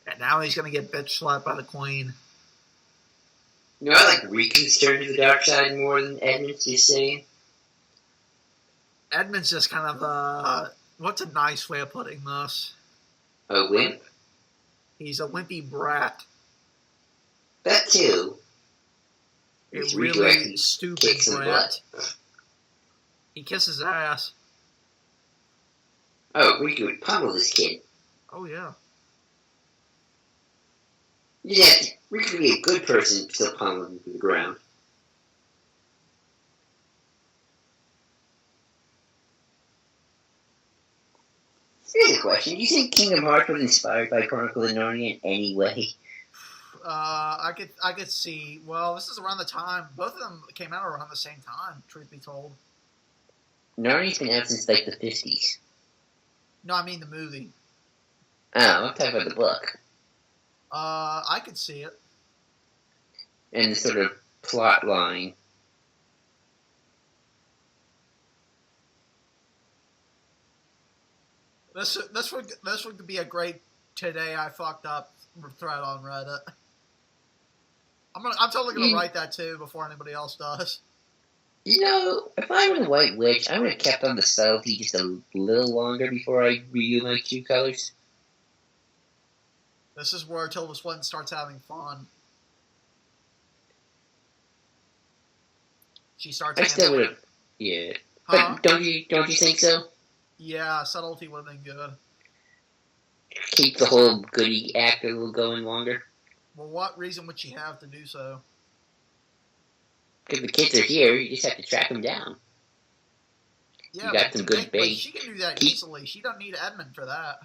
And now he's going to get bitch slapped by the queen. You know, I like Riku's turn to the dark side more than Edmund's just saying. Edmund's just kind of a... what's a nice way of putting this? A wimp? He's a wimpy brat. That too. A really stupid brat. He kisses ass. Oh, Riku would pummel this kid. Oh, yeah. Yeah, Riku would be a good person still pummeling him to the ground. Here's a question. Do you think Kingdom Hearts was inspired by Chronicles of Narnia in any way? I could see. Well, this is around the time. Both of them came out around the same time, truth be told. Narnia's been out since, like, the 50s. No, I mean the movie. Oh, I'm talking about the book. I could see it. And the sort of plot line. This would be a great "Today I Fucked Up" thread on Reddit. I'm totally gonna write that too before anybody else does. You know, if I were the White Witch, I would have kept on the subtlety just a little longer before I revealed my true colors. This is where Tilda Swinton starts having fun. She starts. I still would have, yeah. Huh? But don't you think so? Yeah, subtlety would have been good. Keep the whole goody act a little going longer. Well, what reason would she have to do so? Because the kids are here, you just have to track them down. Yeah, you got some good bait. She can do that easily. She don't need Edmund for that.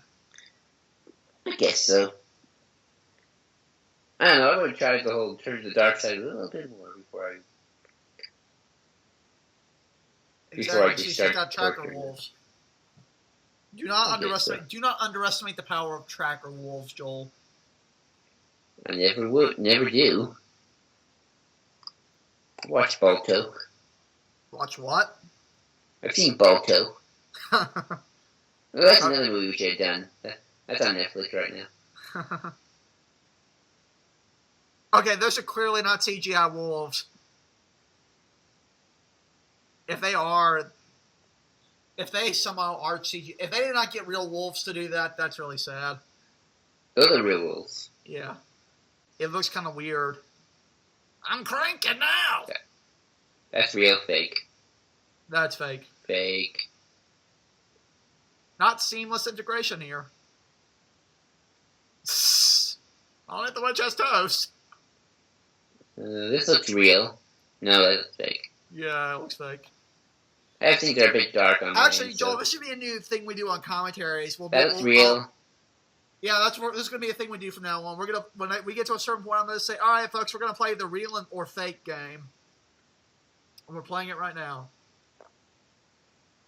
I guess so. I don't know, I would try to turn to the dark side a little bit more before I... Exactly, she's got tracker wolves. Do not underestimate the power of tracker wolves, Joel. I never do. Watch Balto. Watch what? I've seen Balto. Well, that's another movie we should have done. That's on Netflix right now. Okay, those are clearly not CGI wolves. If they somehow are CGI, if they did not get real wolves to do that, that's really sad. Those are real wolves. Yeah. It looks kind of weird. I'm cranking now! That's real fake. That's fake. Fake. Not seamless integration here. I'll hit the witch has toast. This looks real. No, that looks fake. Yeah, it looks fake. I think they're a bit dark on Actually, Joel, this should be a new thing we do on commentaries. That's real. Yeah, this is going to be a thing we do from now on. When we get to a certain point, I'm going to say, all right, folks, we're going to play the real or fake game. And we're playing it right now.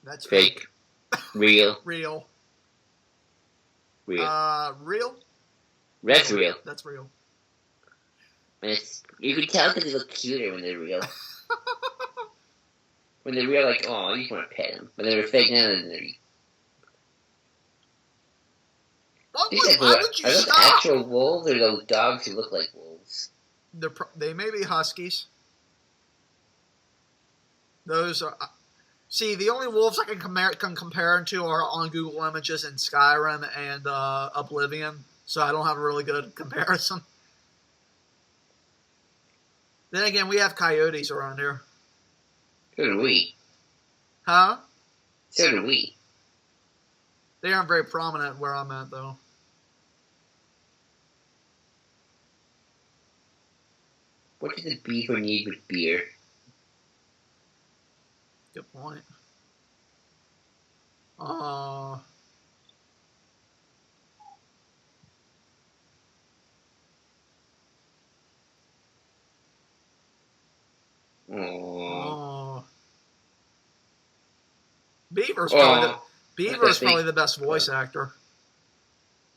That's fake. Real. Real. Real. Real? That's real. That's real. You can tell because they look cuter when they're real. When they're real, like, oh, you just want to pet them. When they're fake, now they're... Why would you are those stop? actual wolves or those dogs who look like wolves? They may be huskies. Those are... See, the only wolves I can compare them to are on Google Images in Skyrim and Oblivion, so I don't have a really good comparison. Then again, we have coyotes around here. So do we. Huh? So do we. They aren't very prominent where I'm at, though. What does a beaver need with beer? Good point. Beaver's probably the best voice actor.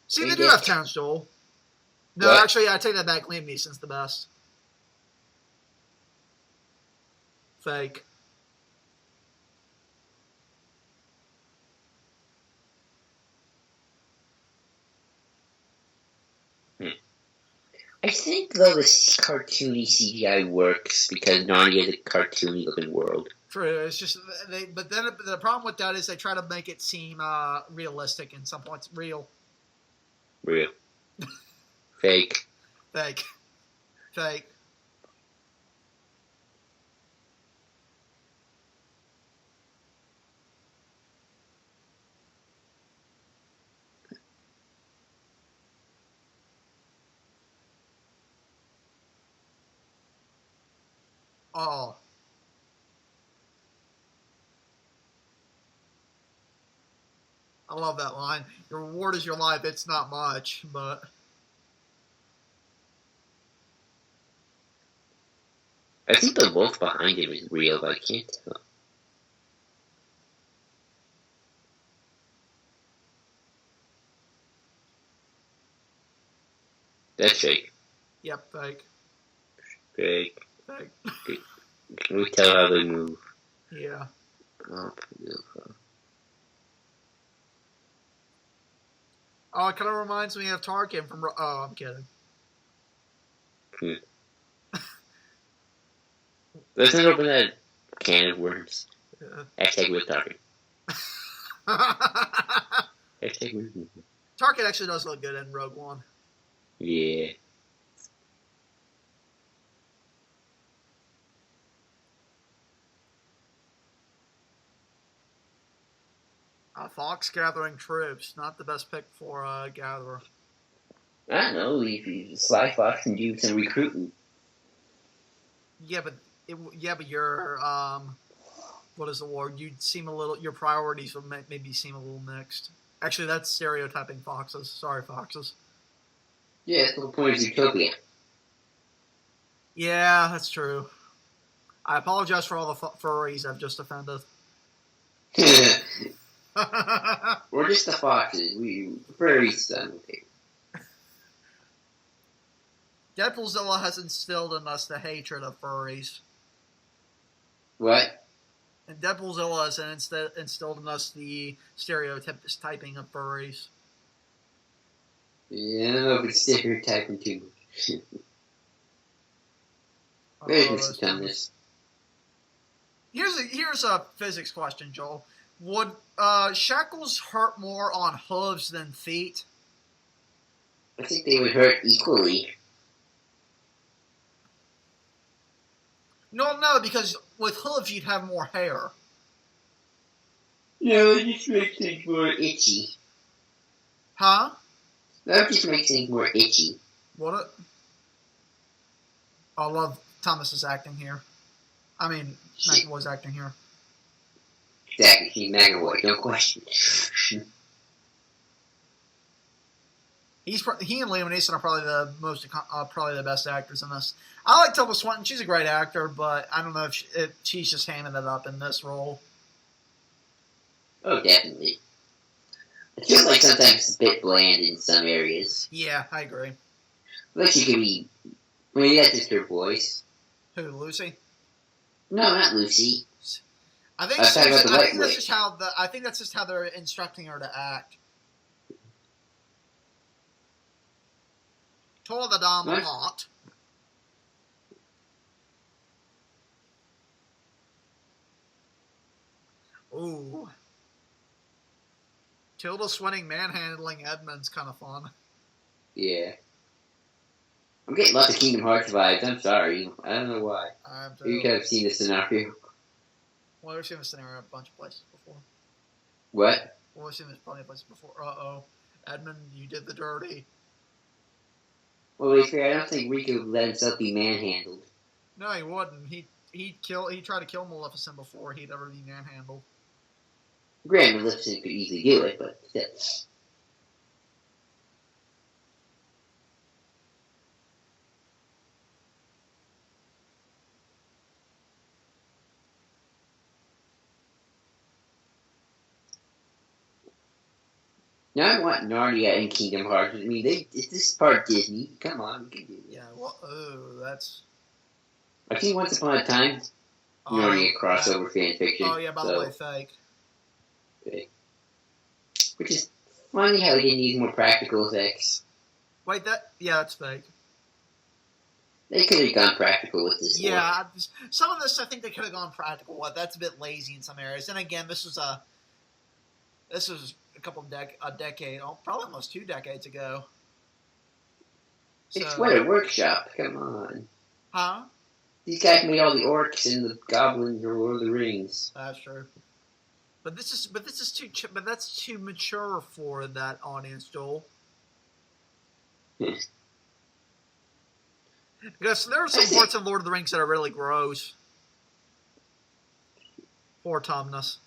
See, they do have talents, Joel. No, what? Actually, I take that back. Liam Neeson's the best. Fake. I think, though, this cartoony CGI works because Narnia is a cartoony-looking world. True. It's just but then the problem with that is they try to make it seem realistic in some points. Real. Fake. Fake. Fake. Oh. I love that line. Your reward is your life. It's not much, but... I think the wolf behind it was real, but I can't tell. That's fake. Yep, fake. Fake. Fake. Can we tell how they move? Yeah. Oh, Oh, it kind of reminds me of Tarkin from... Oh, I'm kidding. Let's not open that can of worms. Yeah. Hashtag with Tarkin. Hashtag with Tarkin actually does look good in Rogue One. Yeah. Fox gathering troops. Not the best pick for a gatherer. I don't know. If Sly Fox can do some recruiting. Yeah, but your what is the word? You'd seem a little. Your priorities would maybe seem a little mixed. Actually, that's stereotyping foxes. Sorry, foxes. Yeah, that's the whole point of Utopia. Yeah, that's true. I apologize for all the furries I've just offended. We're just the foxes. We furries done with it. Deadpoolzilla has instilled in us the hatred of furries. What? And Deadpoolzilla has instilled in us the stereotyping of furries. Yeah, I don't know if it's stereotyping too much. There's Mr. Thomas. Here's a physics question, Joel. Would shackles hurt more on hooves than feet? I think they would hurt equally. No, because with hooves you'd have more hair. No, it just makes things more itchy. Huh? That just makes things more itchy. What? I love Thomas's acting here. I mean, McAvoy's acting here. Exactly, Steve McAvoy, no question. He and Liam Neeson are probably the best actors in this. I like Tilda Swinton; she's a great actor, but I don't know if she's just hamming it up in this role. Oh, definitely. It feels like sometimes it's a bit bland in some areas. Yeah, I agree. But she could be. Maybe that's just her voice. Who, Lucy? No, not Lucy. I think that's just how they're instructing her to act. Tore the dam apart. Ooh. Tilda Swinton manhandling Edmund's kind of fun. Yeah. I'm getting lots of Kingdom Hearts vibes. I'm sorry. I don't know why. You could have seen the scenario. Well, we've seen this scenario a bunch of places before. What? Well, we've seen this plenty of places before. Uh-oh. Edmund, you did the dirty. Well, to be fair, I don't think Riku would let himself be manhandled. No, he wouldn't. He tried to kill Maleficent before he'd ever be manhandled. Granted, Maleficent could easily do it, but still. Now I want Narnia and Kingdom Hearts. I mean, this is part Disney. Come on, we can do it. Yeah, well, that's... I've seen Once Upon a Time Narnia crossover fan fiction. Oh, yeah, by the way, fake. Okay. Which is funny how they didn't use more practical effects. Wait, that's fake. They could have gone practical with this. Yeah, some of this I think they could have gone practical with. That's a bit lazy in some areas. And again, this was a couple a decade, probably almost 2 decades ago. It's what a workshop. Come on. Huh? These guys made all the orcs and the goblins or Lord of the Rings. That's true. But that's too mature for that audience, Joel. Because there are some parts of Lord of the Rings that are really gross. Poor Tumnus.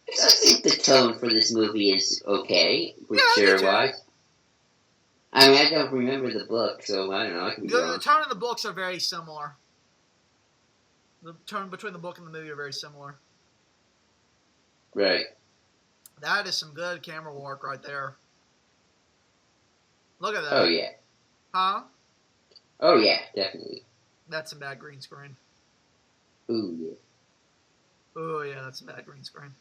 I think the tone for this movie is okay, Yeah, I do too. wise. I mean, I don't remember the book, so I don't know. I can be wrong. The tone and the books are very similar. The tone between the book and the movie are very similar. Right. That is some good camera work right there. Look at that. Oh, yeah. Huh? Oh, yeah, definitely. That's some bad green screen. Ooh, yeah. Oh, yeah, that's some bad green screen.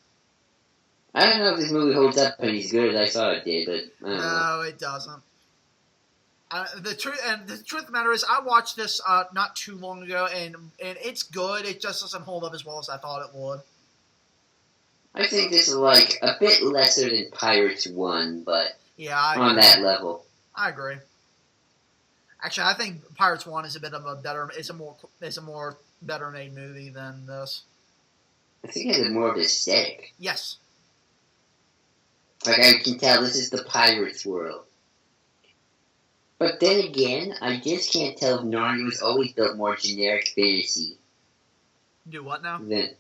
I don't know if this movie holds up and as good as I thought it did, but I don't know. No, it doesn't. The truth of the matter is, I watched this not too long ago, and it's good. It just doesn't hold up as well as I thought it would. I think this is like a bit lesser than Pirates 1, but yeah, on that level. I agree. Actually, I think Pirates 1 is a bit of a better, is a more better made movie than this. I think it has more of an aesthetic. Yes. Like, I can tell this is the Pirates world. But then again, I just can't tell if Narnia was always built more generic fantasy. Do what now? Than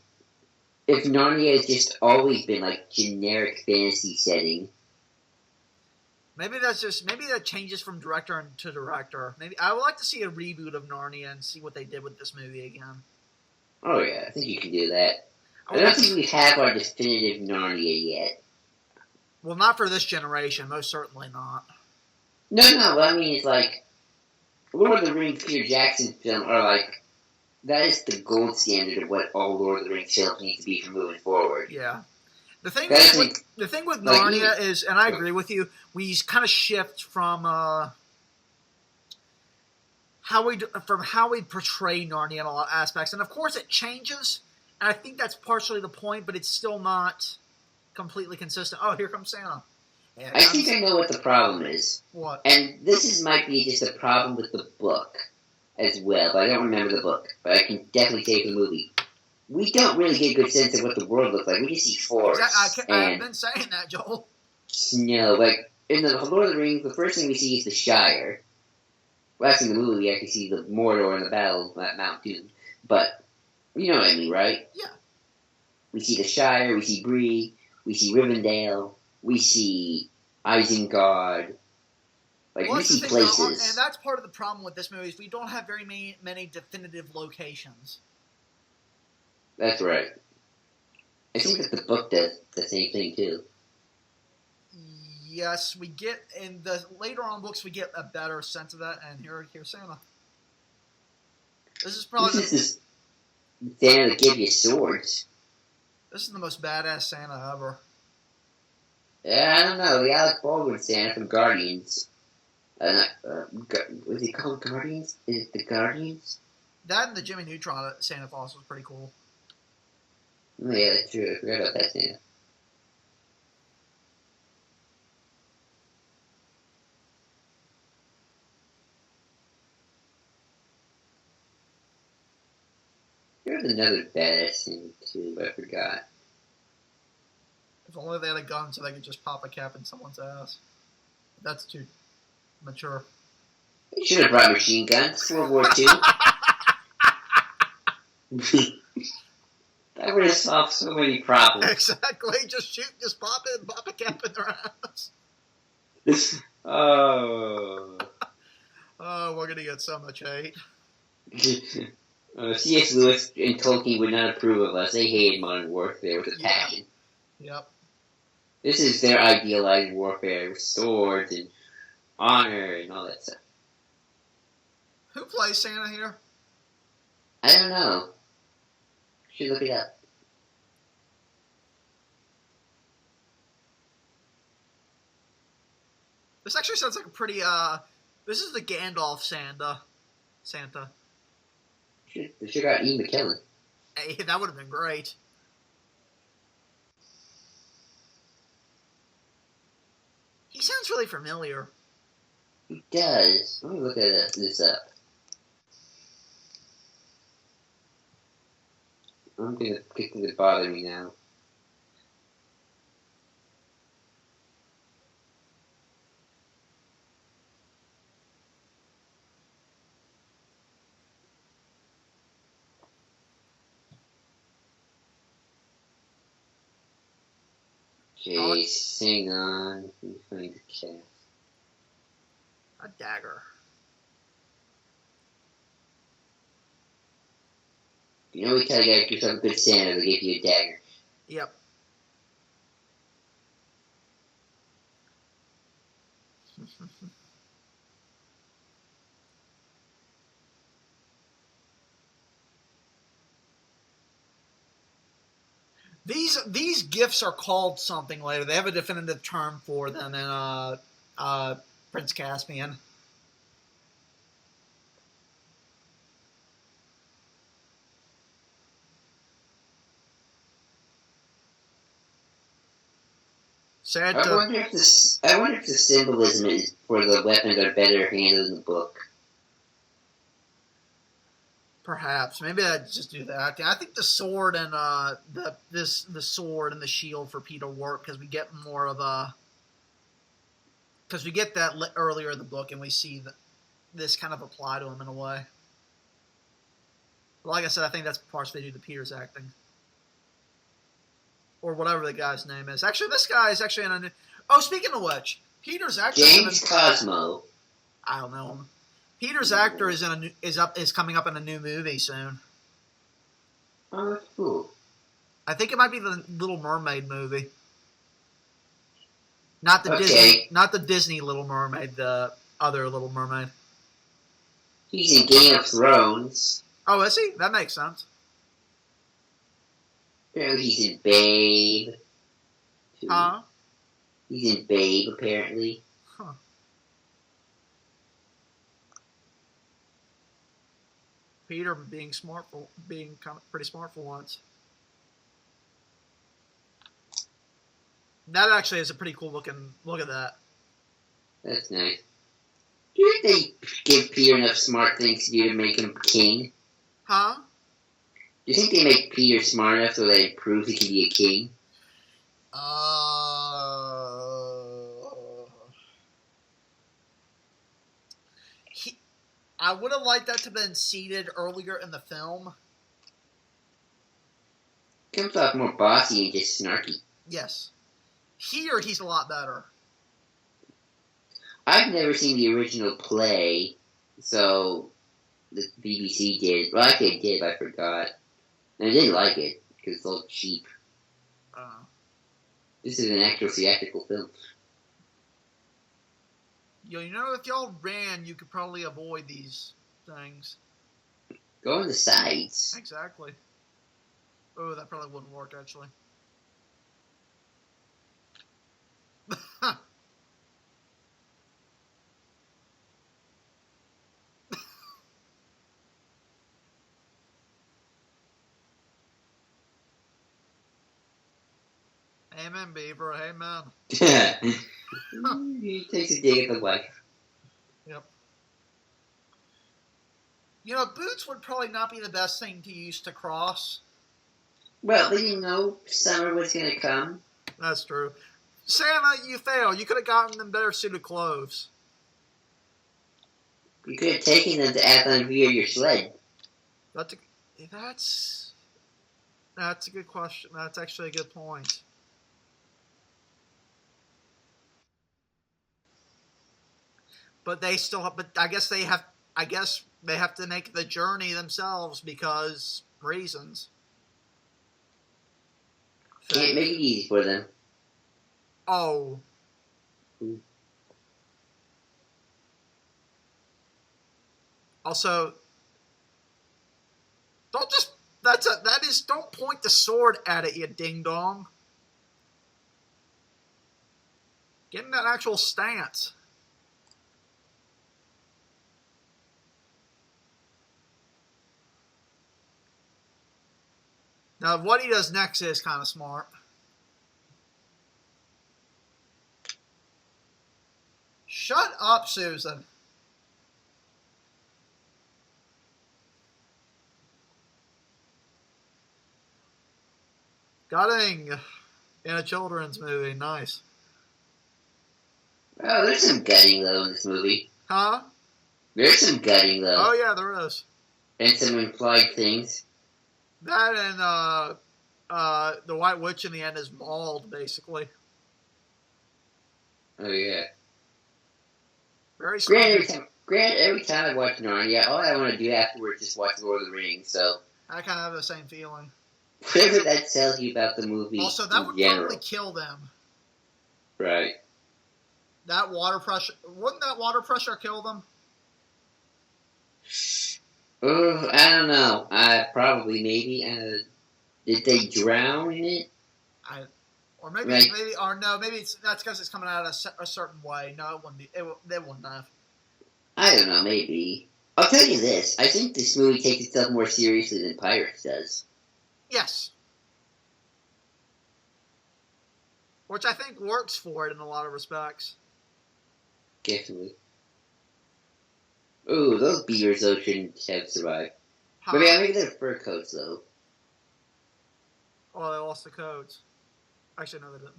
if Narnia has just always been like generic fantasy setting. Maybe that changes from director to director. Maybe I would like to see a reboot of Narnia and see what they did with this movie again. Oh yeah, I think you can do that. I don't think we have our definitive Narnia yet. Well, not for this generation, most certainly not. No, what I mean is like Lord of the Rings Peter Jackson film are like that is the gold standard of what all Lord of the Rings films need to be for moving forward. Yeah. The thing with Narnia is, and I agree with you, we kind of shift from how we portray Narnia in a lot of aspects, and of course it changes, and I think that's partially the point, but it's still not completely consistent. Oh, here comes Santa. I think I know what the problem is. What? And might be just a problem with the book as well, but I don't remember the book, but I can definitely take the movie. We don't really get a good sense of what the world looks like. We just see forests. I've been saying that, Joel. Snow. Like, in the Lord of the Rings, the first thing we see is the Shire. Last in the movie, we actually see the Mordor and the battle at Mount Doom. But, you know what I mean, right? Yeah. We see the Shire, we see Bree, we see Rivendell, we see Isengard. Like, we see places. And that's part of the problem with this movie is we don't have very many definitive locations. That's right. I think that the book does the same thing, too. Yes, we get, in the later on books, we get a better sense of that, and here's Santa. This is probably... This is Santa that gave you swords. This is the most badass Santa ever. Yeah, I don't know. The Alec Baldwin Santa from Guardians. Was he called Guardians? Is it the Guardians? That and the Jimmy Neutron Santa Claus was pretty cool. Oh, yeah, that's true. I forgot about that Santa. There's another badass thing, too, I forgot. If only they had a gun so they could just pop a cap in someone's ass. That's too mature. You should have brought machine guns. World War II. That would have solved so many problems. Exactly. Just pop it and pop a cap in their ass. Oh. Oh, we're going to get so much hate. C.S. Lewis and Tolkien would not approve of us. They hated modern warfare with a passion. Yep. This is their idealized warfare with swords and honor and all that stuff. Who plays Santa here? I don't know. Should look it up. This actually sounds like a pretty, this is the Gandalf Santa. They should have got Ian McKellen. Hey, that would have been great. He sounds really familiar. He does. Let me look at this up. I'm gonna get to bother me now. Okay, hang on. Let me find the cast. A dagger. You know, we tell you guys do something good Santa, they give you a dagger. Yep. These gifts are called something later. They have a definitive term for them in Prince Caspian. I wonder if the symbolism is for the weapons are better handled in the book. Perhaps. Maybe I'd just do that. I think the sword and the sword and the shield for Peter work because we get more of a because we get that earlier in the book and we see this kind of apply to him in a way. But like I said, I think that's partially due to Peter's acting. Or whatever the guy's name is. Actually, this guy is actually in a new... Oh, speaking of which, Peter's actor... James Cosmo. I don't know him. Peter's actor is coming up in a new movie soon. Oh, that's cool. I think it might be the Little Mermaid movie. Not the Disney Little Mermaid, the other Little Mermaid. He's in Game of Thrones. Oh, is he? That makes sense. Apparently he's in Babe. Too. Huh? He's in Babe, apparently. Huh. Peter being pretty smart for once. That actually is a pretty cool looking. Look at that. That's nice. Do you think they give Peter enough smart things to do to make him king? Huh? Do you think they make Peter smart enough so they prove he can be a king? I would have liked that to have been seeded earlier in the film. Comes off more bossy and just snarky. Yes. Here, he's a lot better. I've never seen the original play, so the BBC did. Well, actually, I did, but I forgot. And I didn't like it, because it's all cheap. This is an actual theatrical film. You know, if y'all ran, you could probably avoid these things. Go on the sides. Exactly. Oh, that probably wouldn't work, actually. Amen, Beaver. Amen. He takes a dig at the wife. Yep. You know, boots would probably not be the best thing to use to cross. Well, then you know summer was going to come. That's true. Santa, you failed. You could have gotten them better suited clothes. You could have taken them to Athens via your sled. That's a good question. That's actually a good point. But I guess they have to make the journey themselves because reasons. Can't make it easy for them. Oh. Also, don't point the sword at it, you ding dong. Get in that actual stance. Now, what he does next is kind of smart. Shut up, Susan. Gutting in a children's movie. Nice. Oh, there's some gutting, though, in this movie. Huh? There's some gutting, though. Oh, yeah, there is. And some implied things. That and the White Witch in the end is mauled, basically. Oh yeah. Very smart. Granted, every time I watch Narnia, all I want to do afterwards is watch Lord of the Rings. So I kind of have the same feeling. whatever that tells you about the movie Also, that in would general. probably kill them. Right. That water pressure... Wouldn't that water pressure kill them? I don't know. Probably, maybe. Did they drown in it? Or maybe, Like, maybe that's because it's coming out a certain way. No, it wouldn't be. They wouldn't have. I don't know, maybe. I'll tell you this. I think this movie takes itself more seriously than Pirates does. Yes. Which I think works for it in a lot of respects. Definitely. Ooh, those beavers, though, shouldn't have survived. Huh? But yeah, maybe they're fur coats, though. Oh, they lost the coats. Actually, no, they didn't.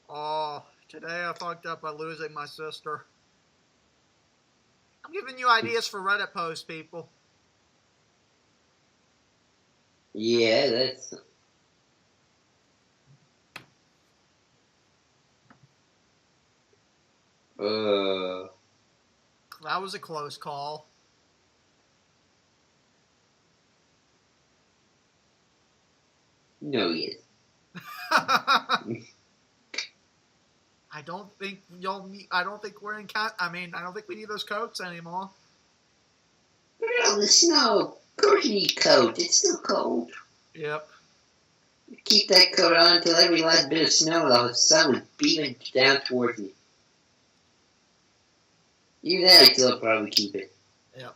Oh, today I fucked up by losing my sister. I'm giving you ideas for Reddit posts, people. Yeah, that's... That was a close call. No, yes. I don't think you'll need. I don't think we're in. I don't think we need those coats anymore. Put it on the snow. Of course you need coat. It's still cold. Yep. Keep that coat on until every last bit of snow, the sun was beaming down towards me. Even then, I'd still probably keep it. Yep.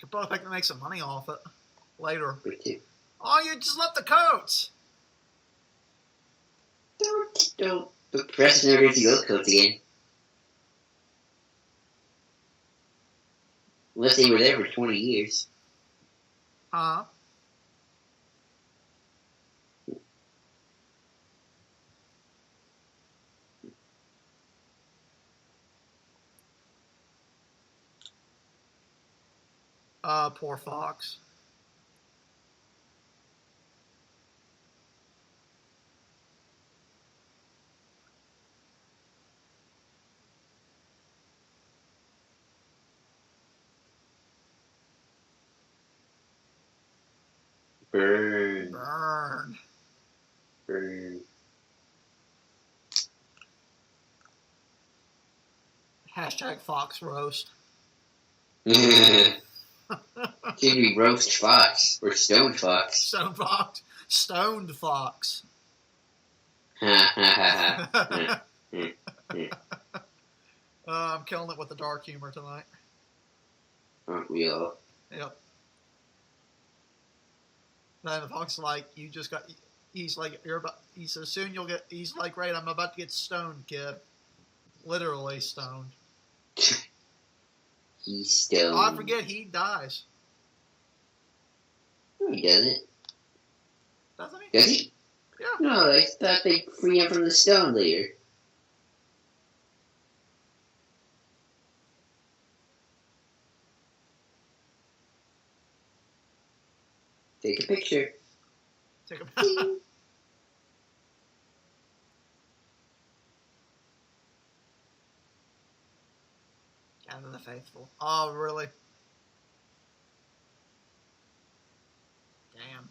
Could probably make some money off it later. For two. Oh, you just left the coats. Don't. The press never gets those coats again. Unless they were there for 20 years. Huh? Poor fox. Burn. Burn. Burn. Hashtag fox roast. Should be roast fox or stoned fox. Stone fox. Stoned fox. I'm killing it with the dark humor tonight. Aren't we all? Yep. Then the fox is like, you just got. He's like, you're about. He says, soon you'll get. He's like, right, I'm about to get stoned, kid. Literally stoned. He's stoned. Oh, I forget, he dies. No, he doesn't. Doesn't he? Does he? Yeah. No, I thought they'd free him from the stone later. Take a picture. Take a Gather the faithful. Oh, really? Damn.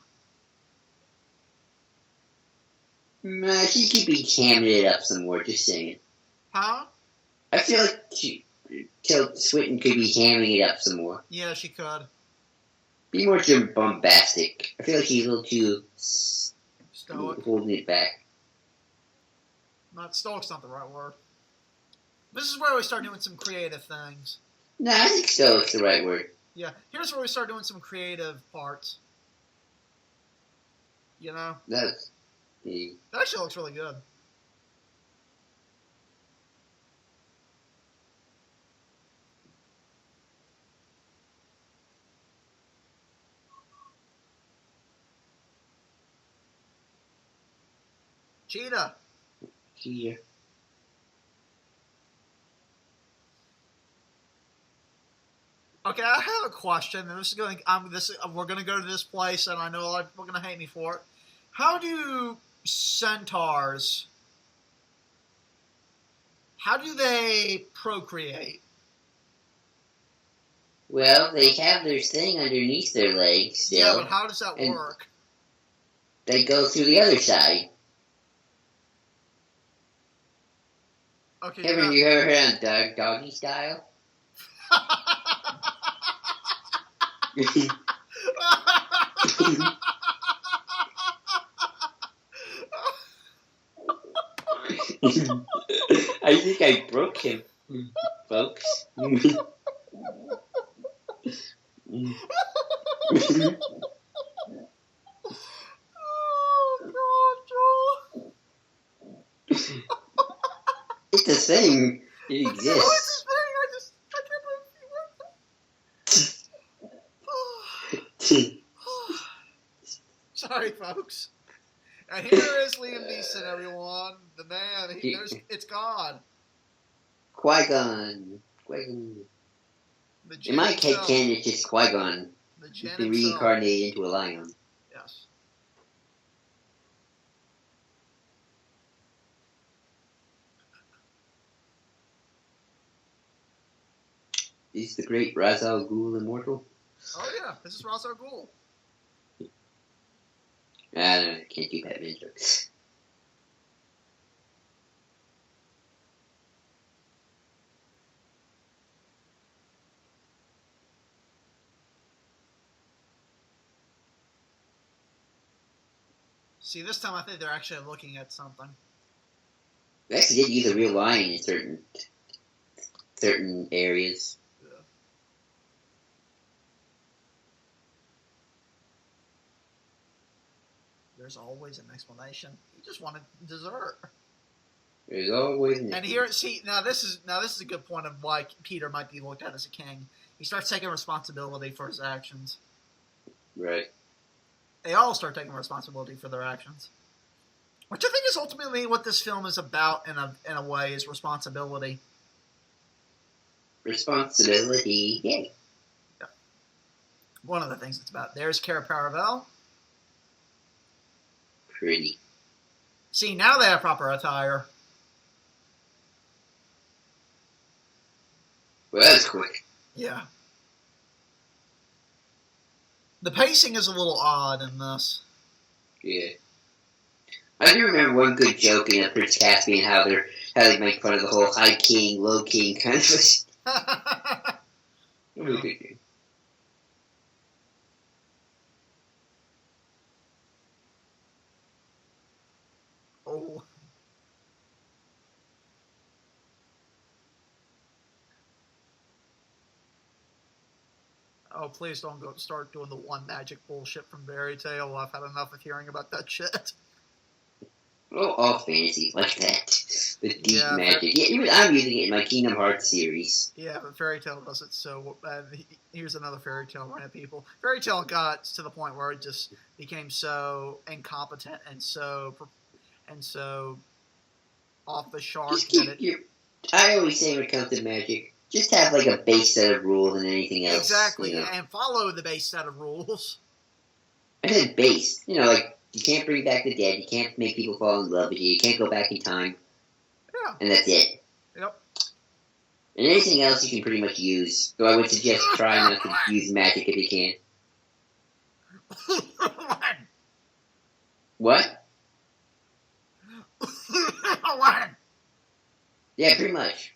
Nah, she could be hamming it up some more, just saying. Huh? I feel like Tilda Swinton could be hamming it up some more. Yeah, she could. Be more bombastic. I feel like he's a little too Stoic. holding it back. Not stoic's not the right word. This is where we start doing some creative things. Nah, I think stoic's the right word. Yeah, here's where we start doing some creative parts. You know? That actually looks really good. Cheetah. Okay, I have a question, and we're going to go to this place, and I know a lot of people are going to hate me for it. How do centaurs? How do they procreate? Well, they have their thing underneath their legs still. Yeah, but how does that and work? They go through the other side. Okay, You ever heard of doggy style? I think I broke him, folks. Oh, God, Joel. It's a thing. It No, exists. it's a thing. I can't believe Sorry, folks. And here is Liam Neeson, everyone. The man. It's God. Qui-Gon. In my head canon, it's just Qui-Gon. He's been reincarnated into a lion. Yes. Is the great Ra's al Ghul immortal? Oh yeah, this is Ra's al Ghul. I can't do Batman jokes. See, this time I think they're actually looking at something. They actually did use a real lion in certain areas. Yeah. There's always an explanation. You just wanted dessert. There's always and here, see, now this is a good point of why Peter might be looked at as a king. He starts taking responsibility for his actions. Right. They all start taking responsibility for their actions, which I think is ultimately what this film is about. In a way, is responsibility. Responsibility, yay. Yeah. One of the things it's about. There's Cara Paravel. Pretty. See, now they have proper attire. Well, that's quick. Yeah. The pacing is a little odd in this. Yeah. I do remember one good joke in Prince Caspian, how they make fun of the whole high king, low king kind of thing. Oh. Oh, please don't start doing the one magic bullshit from Fairy Tale. I've had enough of hearing about that shit. Oh, all fantasy like that. The deep magic. Yeah, I'm using it in my Kingdom Hearts series. Yeah, but Fairy Tale does it so... here's another Fairy Tale rant, people. Fairy Tale got to the point where it just became so incompetent and so off the chart. I always say when it comes to magic, just have like a base set of rules and anything else. Exactly, and follow the base set of rules. I said base. Like, you can't bring back the dead, you can't make people fall in love with you can't go back in time. Yeah. And that's it. Yep. And anything else you can pretty much use. So I would suggest trying not to use magic if you can. What? Yeah, pretty much.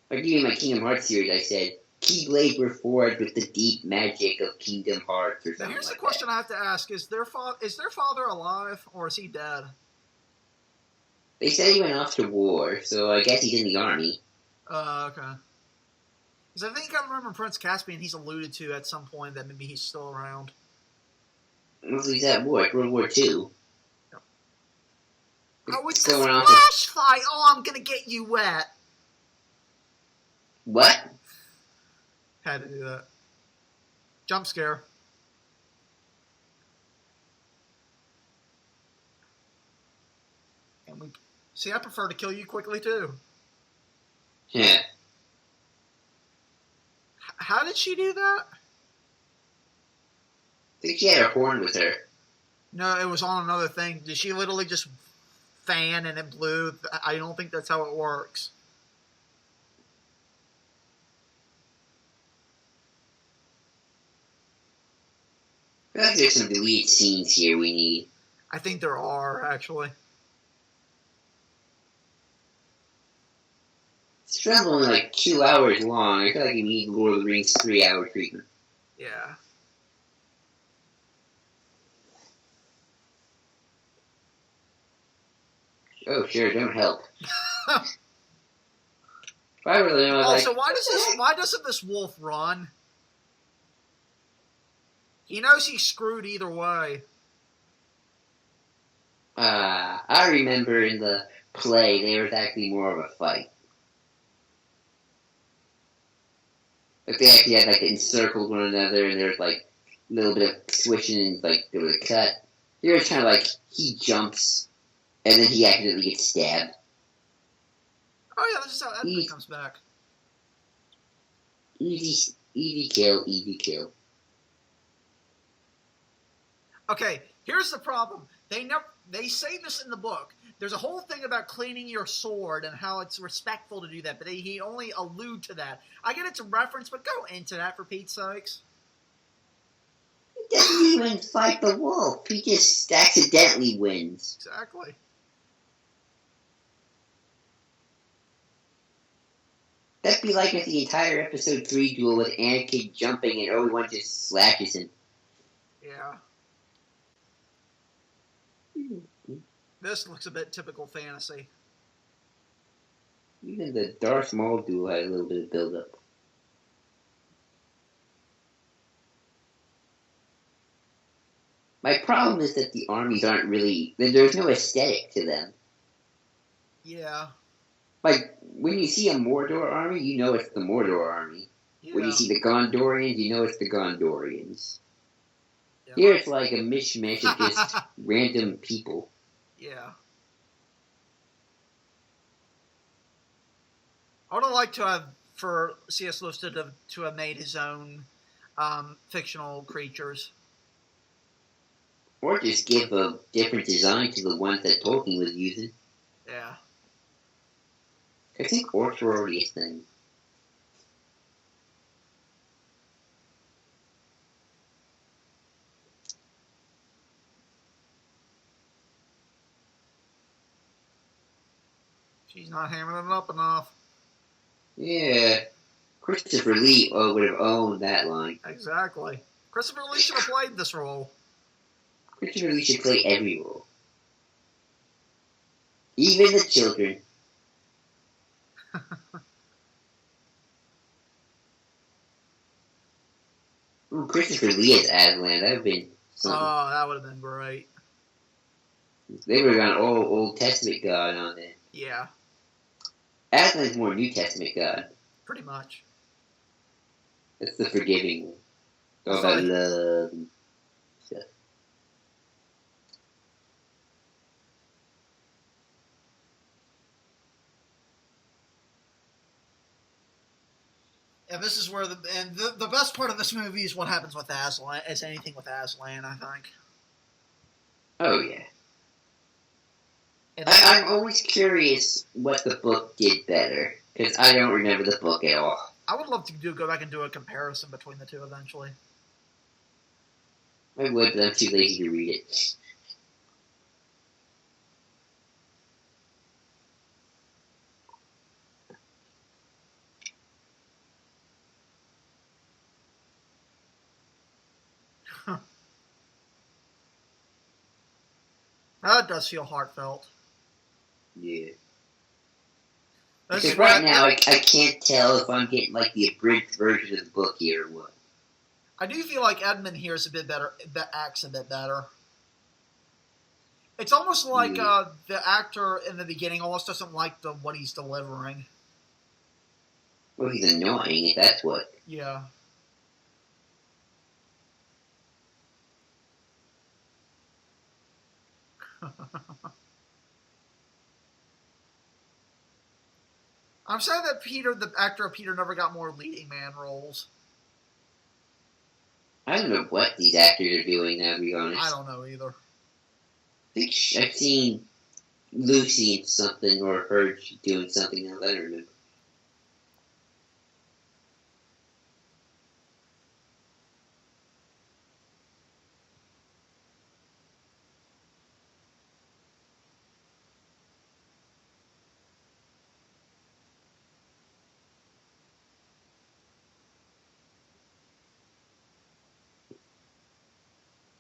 Like even in my Kingdom Hearts series, I said, Keyblades were forged with the deep magic of Kingdom Hearts or something. Now here's like the question that. I have to ask: Is their father alive or is he dead? They said he went off to war, so I guess he's in the army. Okay. Because I think I remember Prince Caspian. He's alluded to at some point that maybe he's still around. Well, he's at war, World War II. Yep. Oh, it's a going splash fight! Oh, I'm gonna get you wet. What? Had to do that. Jump scare. And See, I prefer to kill you quickly, too. Yeah. How did she do that? I think she had her horn with her. No, it was on another thing. Did she literally just fan and it blew? I don't think that's how it works. I feel like there's some deleted scenes here we need. I think there are, actually. This film's only like 2 hours long. I feel like you need Lord of the Rings 3-hour treatment. Yeah. Oh, sure, don't help. If I were them, I was Also, like, why doesn't this wolf run? He knows he's screwed either way. I remember in the play there was actually more of a fight. Like they actually had like encircled one another, and there was like a little bit of switching, and like there was a cut. Here it's kind of like he jumps, and then he accidentally gets stabbed. Oh yeah, this is how Edmund comes back. Easy kill, easy kill. Okay, here's the problem. They say this in the book. There's a whole thing about cleaning your sword and how it's respectful to do that, but he only allude to that. I get it's a reference, but go into that for Pete's sakes. He doesn't even fight the wolf. He just accidentally wins. Exactly. That'd be like if the entire episode 3 duel was Anakin jumping and Obi-Wan just slashes him. Yeah. This looks a bit typical fantasy. Even the Darth Maul duel had a little bit of build-up. My problem is that the armies aren't really... There's no aesthetic to them. Yeah. Like, when you see a Mordor army, you know it's the Mordor army. Yeah. When you see the Gondorians, you know it's the Gondorians. Yeah. Here it's like a mishmash of just random people. Yeah. I would have liked to have, for C.S. Lewis to have made his own fictional creatures. Or just give a different design to the ones that Tolkien was using. Yeah. I think orcs were already a thing. She's not hammering it up enough. Yeah. Christopher Lee would have owned that line. Exactly. Christopher Lee should have played this role. Christopher Lee should play every role. Even the children. Ooh, Christopher Lee as Aslan, that would have been something. Oh, that would have been great. They would have gone all Old Testament God on it. Yeah. Aslan's more New Testament God. Pretty much. That's the forgiving one. All about love and stuff. Yeah, this is where the best part of this movie is what happens with Aslan, as anything with Aslan, I think. Oh, yeah. I'm always curious what the book did better, because I don't remember the book at all. I would love to go back and do a comparison between the two eventually. I would, but I'm too lazy to read it. That does feel heartfelt. Yeah. Because right now, I can't tell if I'm getting like the abridged version of the book here or what. I do feel like Edmund here is a bit better, acts a bit better. It's almost like the actor in the beginning almost doesn't like what he's delivering. Well, he's annoying, if that's what. Yeah. I'm sad that Peter, the actor of Peter, never got more leading man roles. I don't know what these actors are doing now, to be honest. I don't know either. I think I've seen Lucy in something or her doing something else. I don't remember.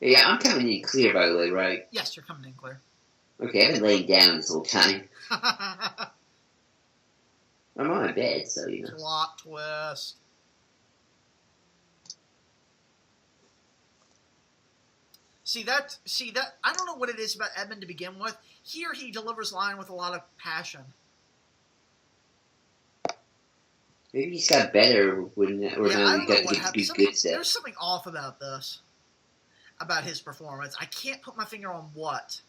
Yeah, I'm coming in clear, by the way, right? Yes, you're coming in clear. Okay, I've been laying down this whole time. I'm on my bed, so you know. Plot twist. See that. I don't know what it is about Edmund to begin with. Here, he delivers line with a lot of passion. Maybe he's got better when, or yeah, now I we don't know got what to happened. do good stuff. There's something off about this, about his performance. I can't put my finger on what.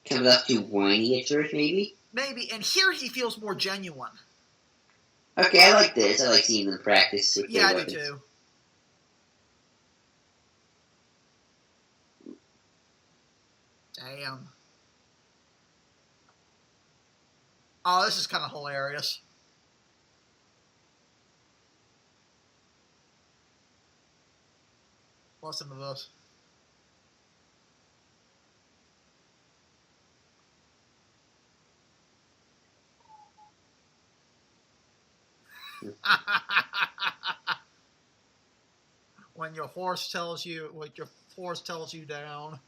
Comes up too whiny at first, maybe? Maybe, and here he feels more genuine. Okay, I like this. I like seeing them practice with their weapons. I do too. Damn. Oh, this is kind of hilarious. Listen to this. When your horse tells you down.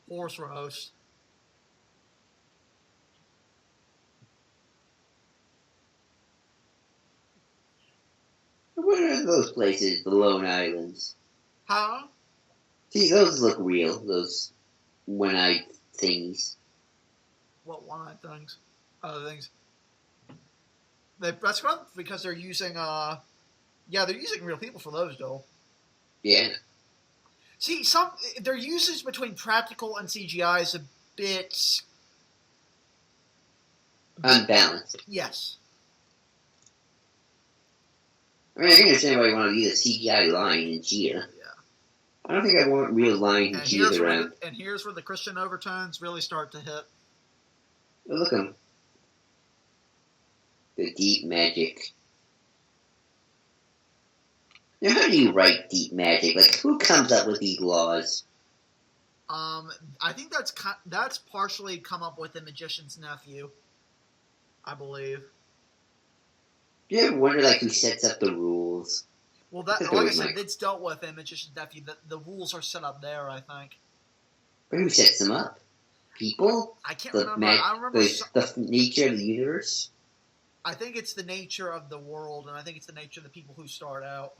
Horse roast. What are those places, the Lone Islands? Huh? See, those look real, those one-eyed things. What one-eyed things? Other things. That's good because they're using, they're using real people for those, though. Yeah. See, their usage between practical and CGI is a bit... unbalanced. Yes. I mean, I can understand why you want to use a CGI line in Cheetah. Yeah. I don't think I want real lines in Cheetah around. And here's where the Christian overtones really start to hit. Oh, look at them. The deep magic. Now, how do you write deep magic? Like, who comes up with these laws? I think that's partially come up with the magician's nephew, I believe. Do you ever wonder, like, who sets up the rules? Well, like I said, it's dealt with in Magician's Nephew. The rules are set up there, I think. But who sets them up? People? I can't remember. I remember the nature of the universe? I think it's the nature of the world, and I think it's the nature of the people who start out.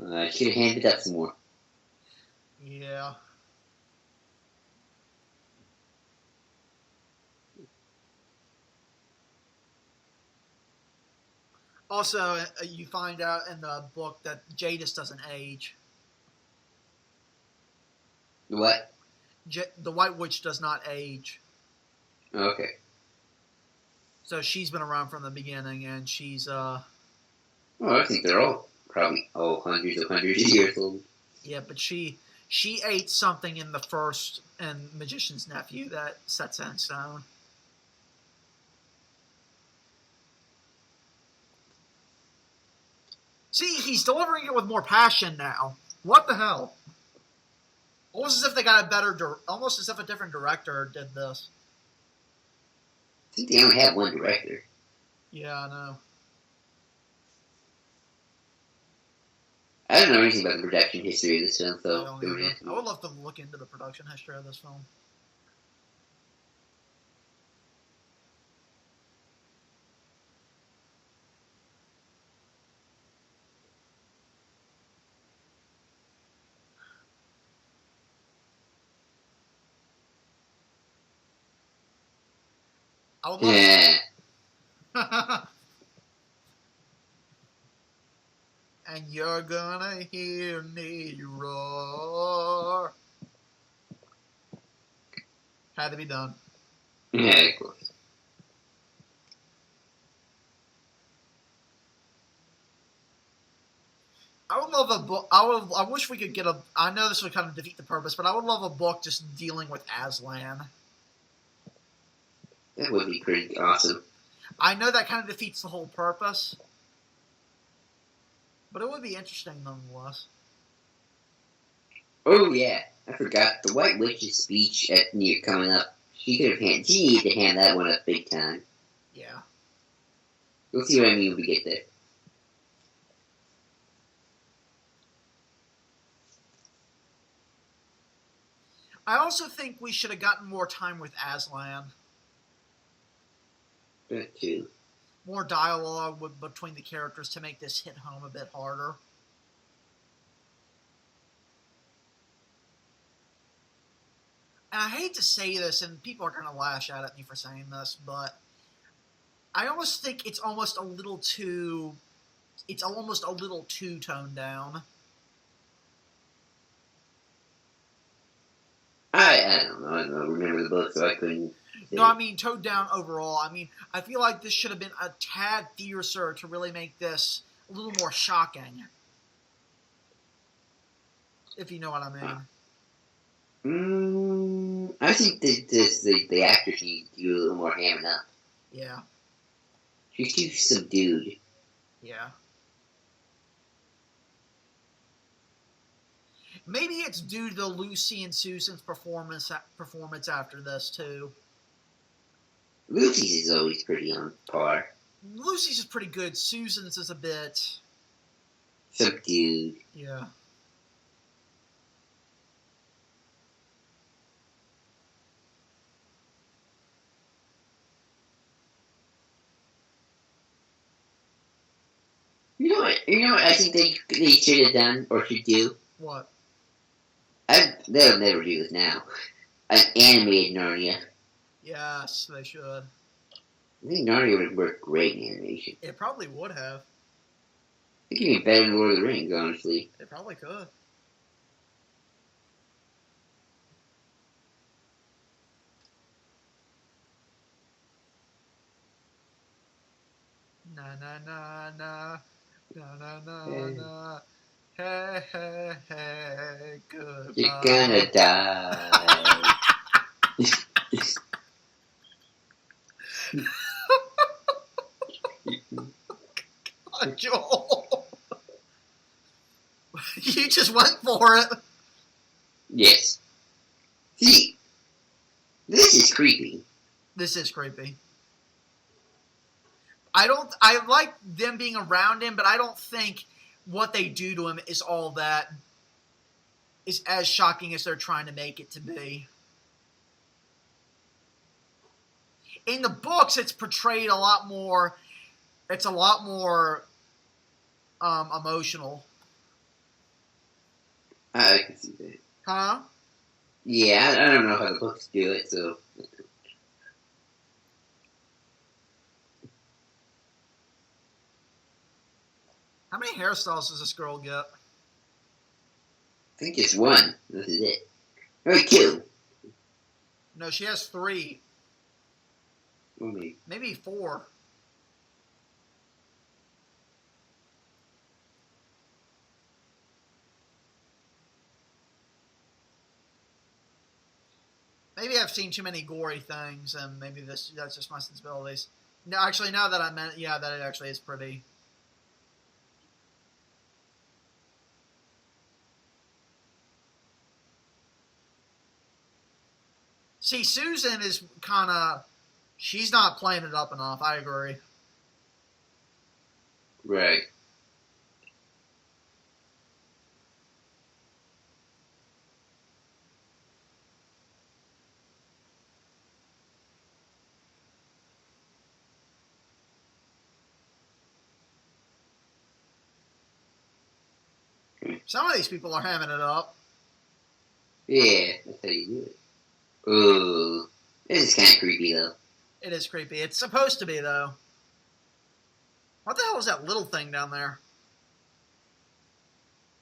I should have handed up some more. Yeah. Also, you find out in the book that Jadis doesn't age. What? The White Witch does not age. Okay. So she's been around from the beginning, and she's Well, I think they're all probably hundreds of years old. Yeah, but she ate something in the first Magician's Nephew that sets it in stone. See, he's delivering it with more passion now. What the hell? Almost as if they got almost as if a different director did this. I think they only have one director. Yeah, I know. I don't know anything about the production history of this film, so I would love to look into the production history of this film. I would love to. And you're gonna hear me roar. Had to be done. Yeah, of course. I would love a book. I wish we could get a. I know this would kind of defeat the purpose, but I would love a book just dealing with Aslan. That would be pretty awesome. I know that kind of defeats the whole purpose, but it would be interesting nonetheless. Oh yeah, I forgot the White Witch's speech at near coming up. She needed to hand that one up big time. Yeah. We'll see what I mean when we get there. I also think we should have gotten more time with Aslan. That too. More dialogue between the characters to make this hit home a bit harder. And I hate to say this, and people are going to lash out at me for saying this, but I almost think it's almost a little too toned down. I don't know. I don't remember the book, so I couldn't. No, I mean toned down overall. I mean, I feel like this should have been a tad fiercer to really make this a little more shocking. If you know what I mean. I think the actress needs to do a little more hamming up. Yeah. She's too subdued. Yeah. Maybe it's due to Lucy and Susan's performance after this too. Lucy's is always pretty on par. Lucy's is pretty good. Susan's is a bit subdued. Yeah. You know what I think they should have done or should do? What? They'll never do this now. An animated Narnia. Yes, they should. I think Narnia would work great in animation. It probably would have. It could be better than Lord of the Rings, honestly. It probably could. Na na na na na na na na. Hey hey hey, goodbye. You're gonna die. God, Joel. You just went for it. Yes. See, this is creepy. This is creepy. I like them being around him, but I don't think what they do to him is as shocking as they're trying to make it to be. In the books, it's portrayed a lot more. It's a lot more emotional. I can see that. Huh? Yeah, I don't know how the books do it, so. How many hairstyles does this girl get? I think it's one. This is it. Or two. No, she has 3. Okay. Maybe 4. Maybe I've seen too many gory things, and maybe that's just my sensibilities. No, actually, now that I meant, yeah, that it actually is pretty. See, Susan is kind of, she's not playing it up enough. I agree. Right. Some of these people are hamming it up. Yeah, that's how you do it. Ooh. This is kind of creepy, though. It is creepy. It's supposed to be, though. What the hell is that little thing down there?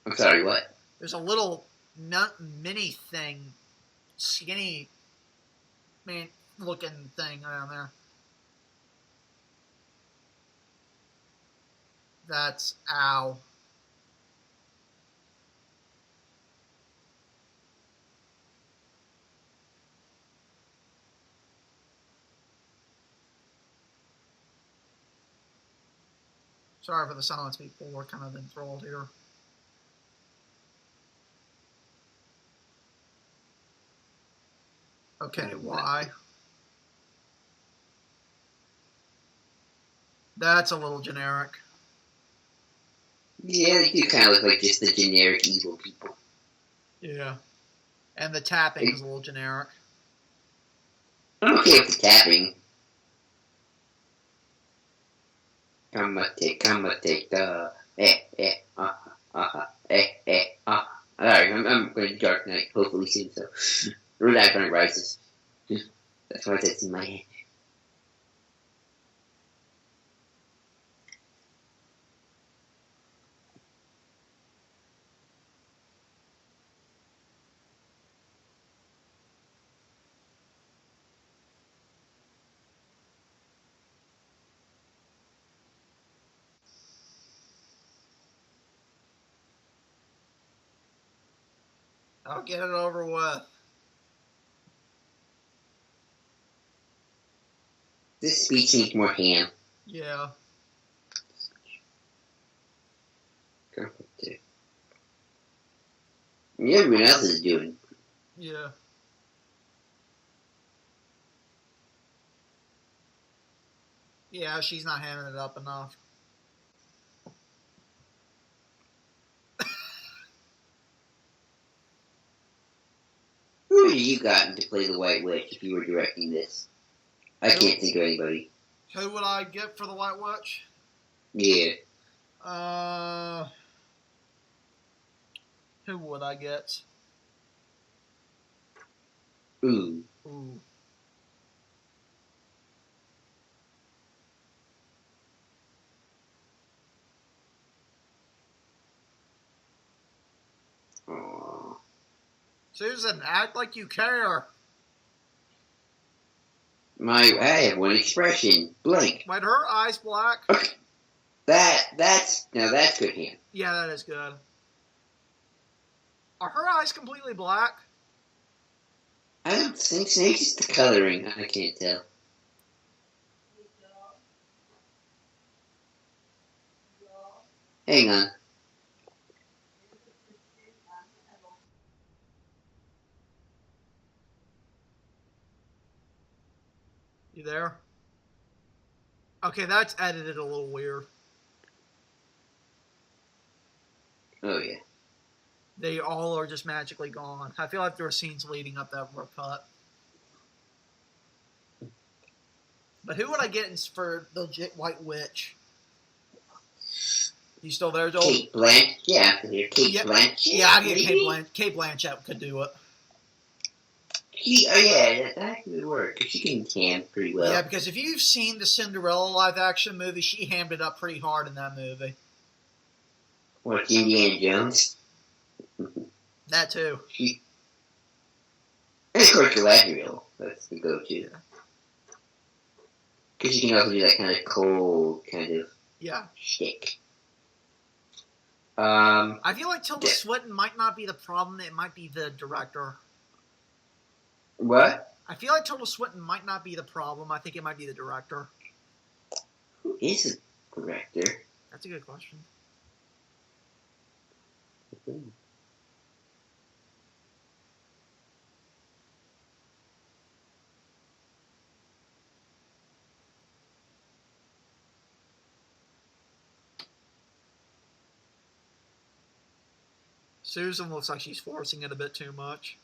I'm sorry, what? There's a little mini thing, skinny man looking thing around there. That's ow. Sorry for the silence, people. We're kind of enthralled here. Okay, why? That's a little generic. Yeah, they do kind of look like just the generic evil people. Yeah. And the tapping is a little generic. I'm okay with the tapping. Come a take the Alright, I'm going to Dark Knight hopefully soon, so Red Dark Knight Rises. That's why that's in my head. I'll get it over with. This speech needs more ham. Yeah. Everyone else is doing. Yeah. Yeah, she's not hamming it up enough. Who would you gotten to play the White Witch if you were directing this? I can't think of anybody. Who would I get for the White Witch? Yeah. Who would I get? Ooh. Aww. Susan, act like you care. I have one expression. Blank. Wait, her eyes black? Okay. That's good hand. Yeah, that is good. Are her eyes completely black? I don't think so. Maybe just the coloring. I can't tell. Hang on. You there? Okay, that's edited a little weird. Oh, yeah. They all are just magically gone. I feel like there are scenes leading up that were cut. But who would I get for the White Witch? You still there, Joel? Kate Blanchett? Yeah, Kate Blanchett? Yeah, I get Kate Blanchett could do it. That could work. She can tan pretty well. Yeah, because if you've seen the Cinderella live-action movie, she hammed it up pretty hard in that movie. What, Indiana Jones? That too. And of course, Galadriel. That's the go-to. Yeah. Because you can also do that kind of cold kind of shtick. I feel like Tilda Swinton might not be the problem. It might be the director. What? I feel like Tilda Swinton might not be the problem. I think it might be the director. Who is the director? That's a good question. Susan looks like she's forcing it a bit too much.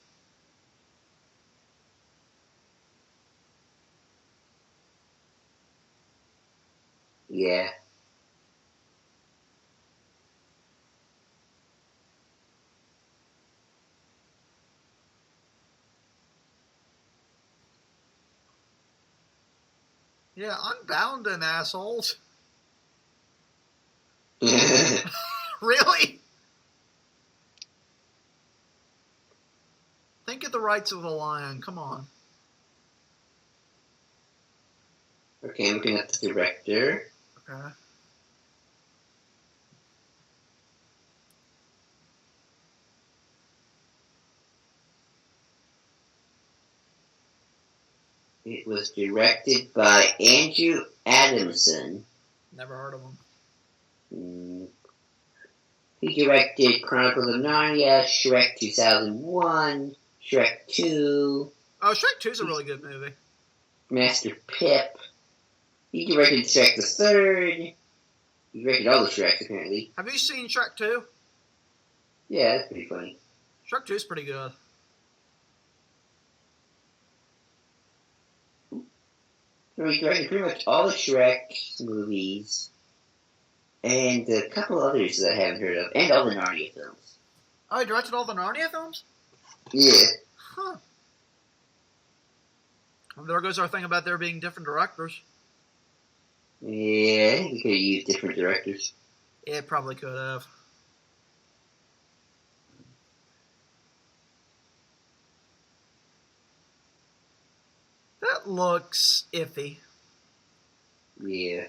Yeah. Yeah, unbound and assholes. Really? the rights of the lion. Come on. Okay, I'm looking at the director. Okay. It was directed by Andrew Adamson. Never heard of him. He directed Chronicles of Narnia, Shrek 2001, Shrek 2. Oh, Shrek 2 is a really good movie. Master Pip. He directed Shrek the Third. He directed all the Shreks, apparently. Have you seen Shrek 2? Yeah, that's pretty funny. Shrek 2 is pretty good. So he directed pretty much all the Shrek movies, and a couple others that I haven't heard of, and all the Narnia films. Oh, he directed all the Narnia films? Yeah. Huh. Well, there goes our thing about there being different directors. Yeah, I think we could have used different directors. It probably could have. That looks iffy. Yeah.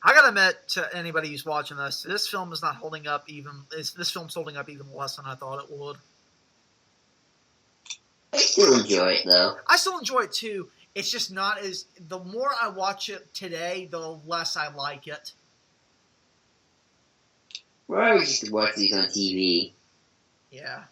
I gotta admit to anybody who's watching this film is not holding up even. This film's holding up even less than I thought it would. I still enjoy it, though. I still enjoy it too. It's just not as. The more I watch it today, the less I like it. Well, I used to watch these on TV. Yeah.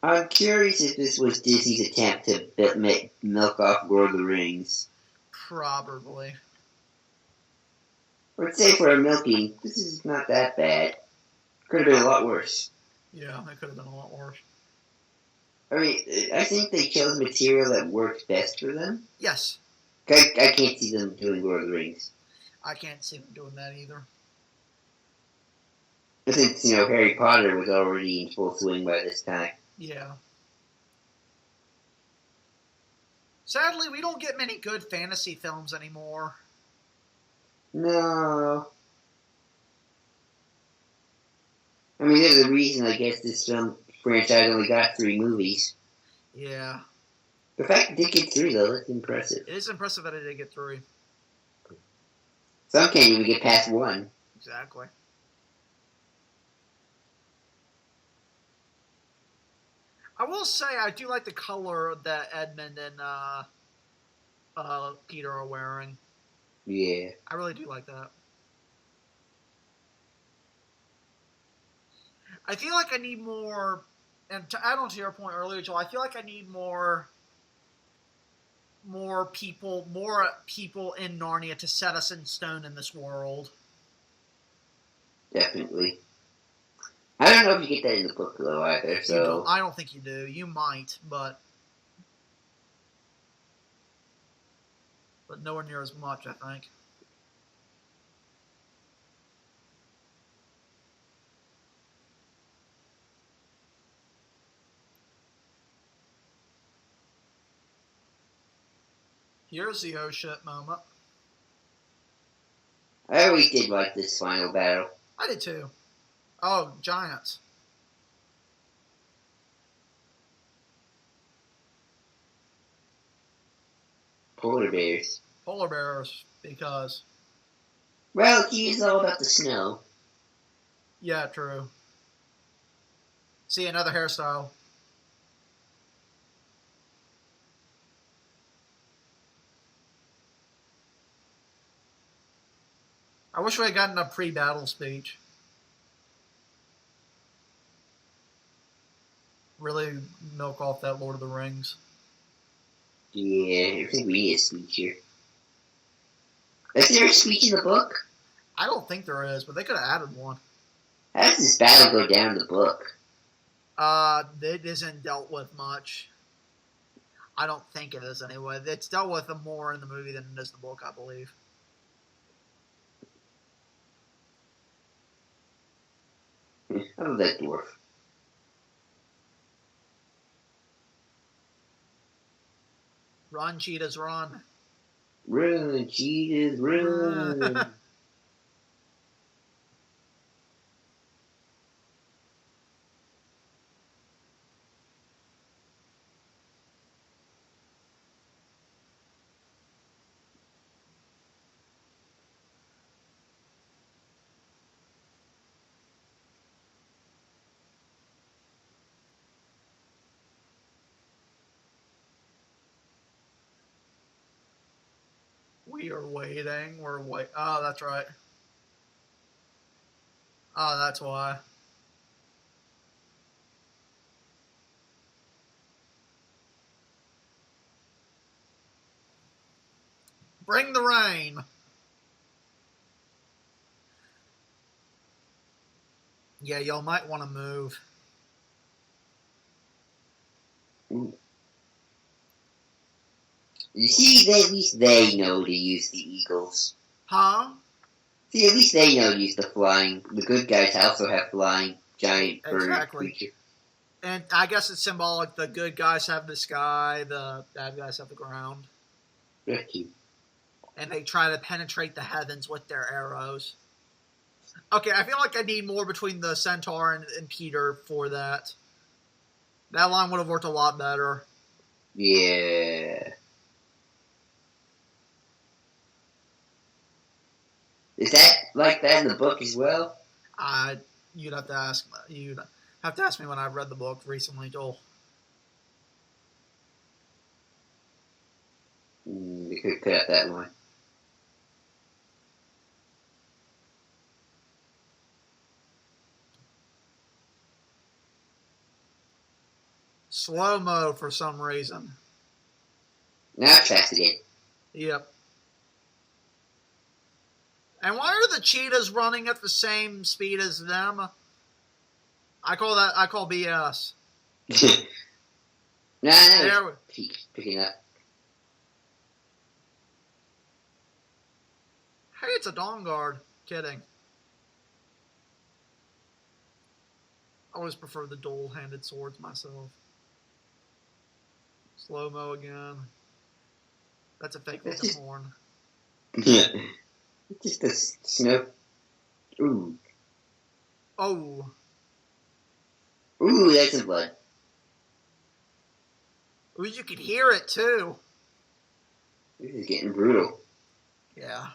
I'm curious if this was Disney's attempt to milk off Lord of the Rings. Probably. Or say for a milking, this is not that bad. Could have been a lot worse. Yeah, it could have been a lot worse. I mean, I think they chose material that works best for them. Yes. I can't see them doing Lord of the Rings. I can't see them doing that either. Since, Harry Potter was already in full swing by this time. Yeah. Sadly, we don't get many good fantasy films anymore. No. I mean, there's a reason, I guess, this film franchise only got 3 movies. Yeah. The fact it did get 3, though, that's impressive. It is impressive that it did get 3. Some can't even get past 1. Exactly. I will say I do like the color that Edmund and Peter are wearing. Yeah. I really do like that. I feel like I need more, and to add on to your point earlier, Joel, I feel like I need more people in Narnia to set us in stone in this world. Definitely. I don't know if you get that in the book, though, either, so... I don't think you do. You might, but nowhere near as much, I think. Here's the oh shit moment. I always did like this final battle. I did too. Oh, giants. Polar bears. Polar bears, because... Well, he is all about the snow. Yeah, true. See, another hairstyle. I wish we had gotten a pre-battle speech. Really milk off that Lord of the Rings. Yeah, I think we need a speech here. Is there a speech in the book? I don't think there is, but they could have added one. How does this battle go down in the book? It isn't dealt with much. I don't think it is anyway. It's dealt with more in the movie than it is in the book, I believe. I love that dwarf. Run, cheetahs, run. Run, cheetahs, run. We are waiting. We're wait. Oh, that's right. Oh, that's why. Bring the rain. Yeah, y'all might want to move. You see, at least they know to use the eagles. Huh? See, at least they know to use the flying. The good guys also have flying giant bird creatures. And I guess it's symbolic. The good guys have the sky, the bad guys have the ground. And they try to penetrate the heavens with their arrows. Okay, I feel like I need more between the Centaur and Peter for that. That line would have worked a lot better. Yeah. Is that like that in the book as well? You'd have to ask. You'd have to ask me when I read the book recently, Joel. We could cut out that one. Slow-mo for some reason. Now it's fast again. Yep. And why are the cheetahs running at the same speed as them? I call BS. No, picking up. Hey, it's a Dawn Guard. Kidding. I always prefer the dual-handed swords myself. Slow-mo again. That's a fake looking horn. Yeah. Just a snow. Ooh. Oh. Ooh, that's some blood. Ooh, you can hear it too. This is getting brutal. Yeah.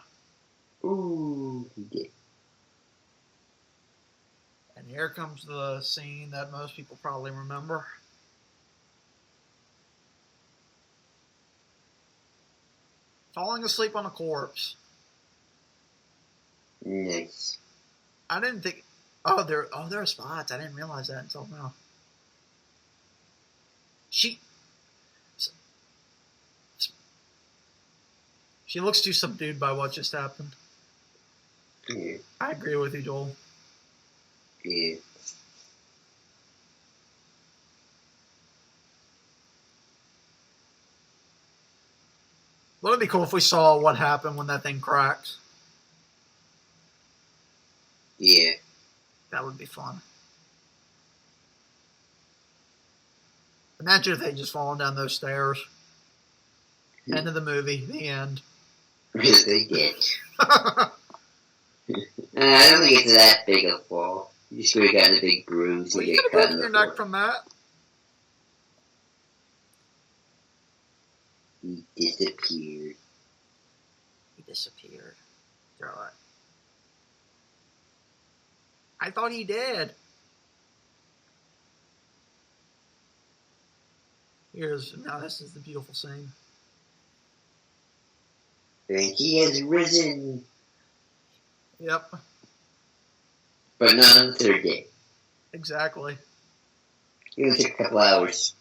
Ooh, he did. And here comes the scene that most people probably remember. Falling asleep on a corpse. Nice. I didn't think. Oh, there are spots. I didn't realize that until now. She looks too subdued by what just happened. Yeah. I agree with you, Joel. Yeah. Wouldn't it be cool if we saw what happened when that thing cracks? Yeah. That would be fun. Imagine if they just fallen down those stairs. End of the movie. The end. They did. I don't think it's that big a fall. You just would have gotten a big bruise and get cut in the your floor. neck from that. He disappeared. They're like, I thought he did. Now this is the beautiful scene. And he has risen. Yep. But not on the third day. Exactly. It only took a couple hours.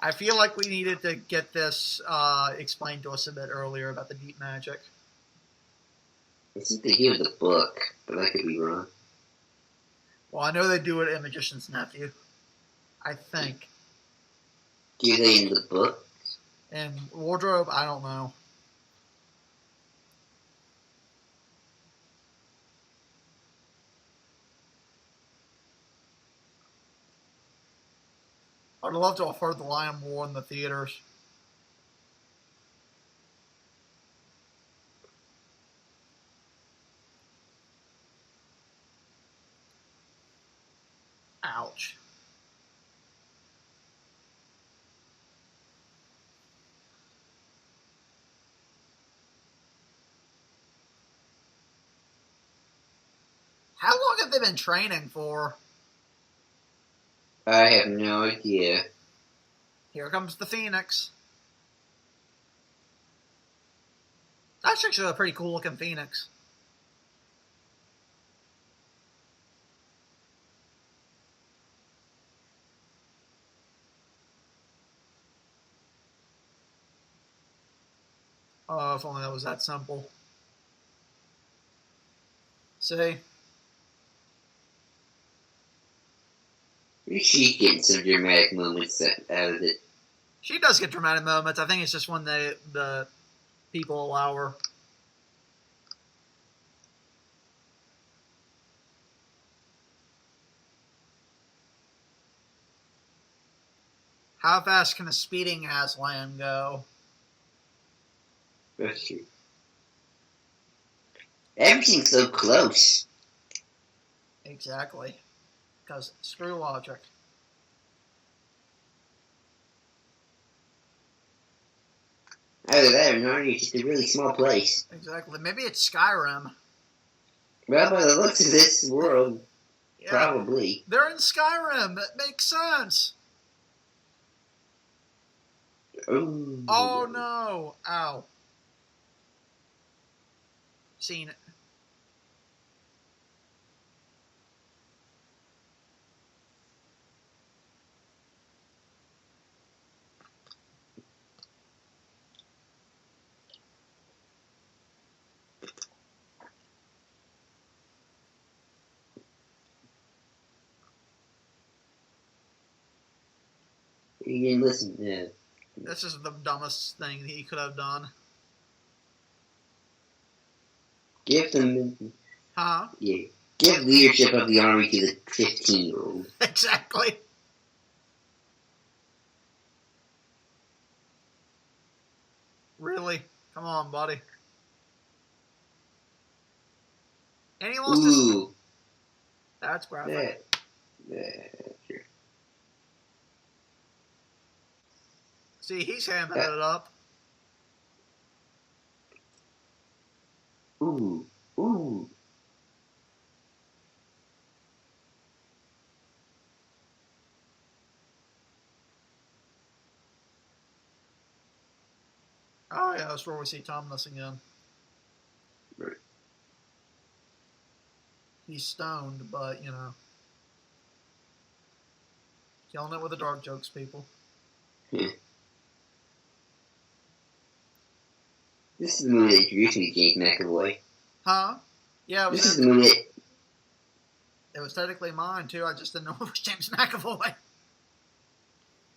I feel like we needed to get this explained to us a bit earlier about the deep magic. I think they do in the book, but I could be wrong. Well, I know they do it in Magician's Nephew. I think. Do they in the book? And Wardrobe, I don't know. I'd love to have heard the line more in the theaters. Ouch. How long have they been training for? I have no idea. Here comes the Phoenix. That's actually a pretty cool looking Phoenix. Oh, if only that was that simple. See? She's getting some dramatic moments out of it. She does get dramatic moments. I think it's just when the people allow her. How fast can a speeding Aslan go? That's true. Everything's so close. Exactly. Because screw logic. Either that or Narnia's just a really small place. Exactly. Maybe it's Skyrim. Well, by the looks of this world, Yeah. probably. They're in Skyrim. That makes sense. Ooh. Oh no. Ow. Seen it. You didn't listen. Yeah. This is the dumbest thing he could have done. Give them. Huh? Yeah. Give leadership of the army to the 15-year-old. Exactly. Really? Come on, buddy. And he lost his... Ooh. That's graphic. Sure. See, he's hamming it up. Ooh. Ooh. Oh, yeah, that's where we see Thomas again. Right. He's stoned, but, you know. Killing it with the dark jokes, people. Yeah. This is the movie that introduced me to James McAvoy. Huh? Yeah, it was, This is the movie that... it was technically mine, too. I just didn't know it was James McAvoy.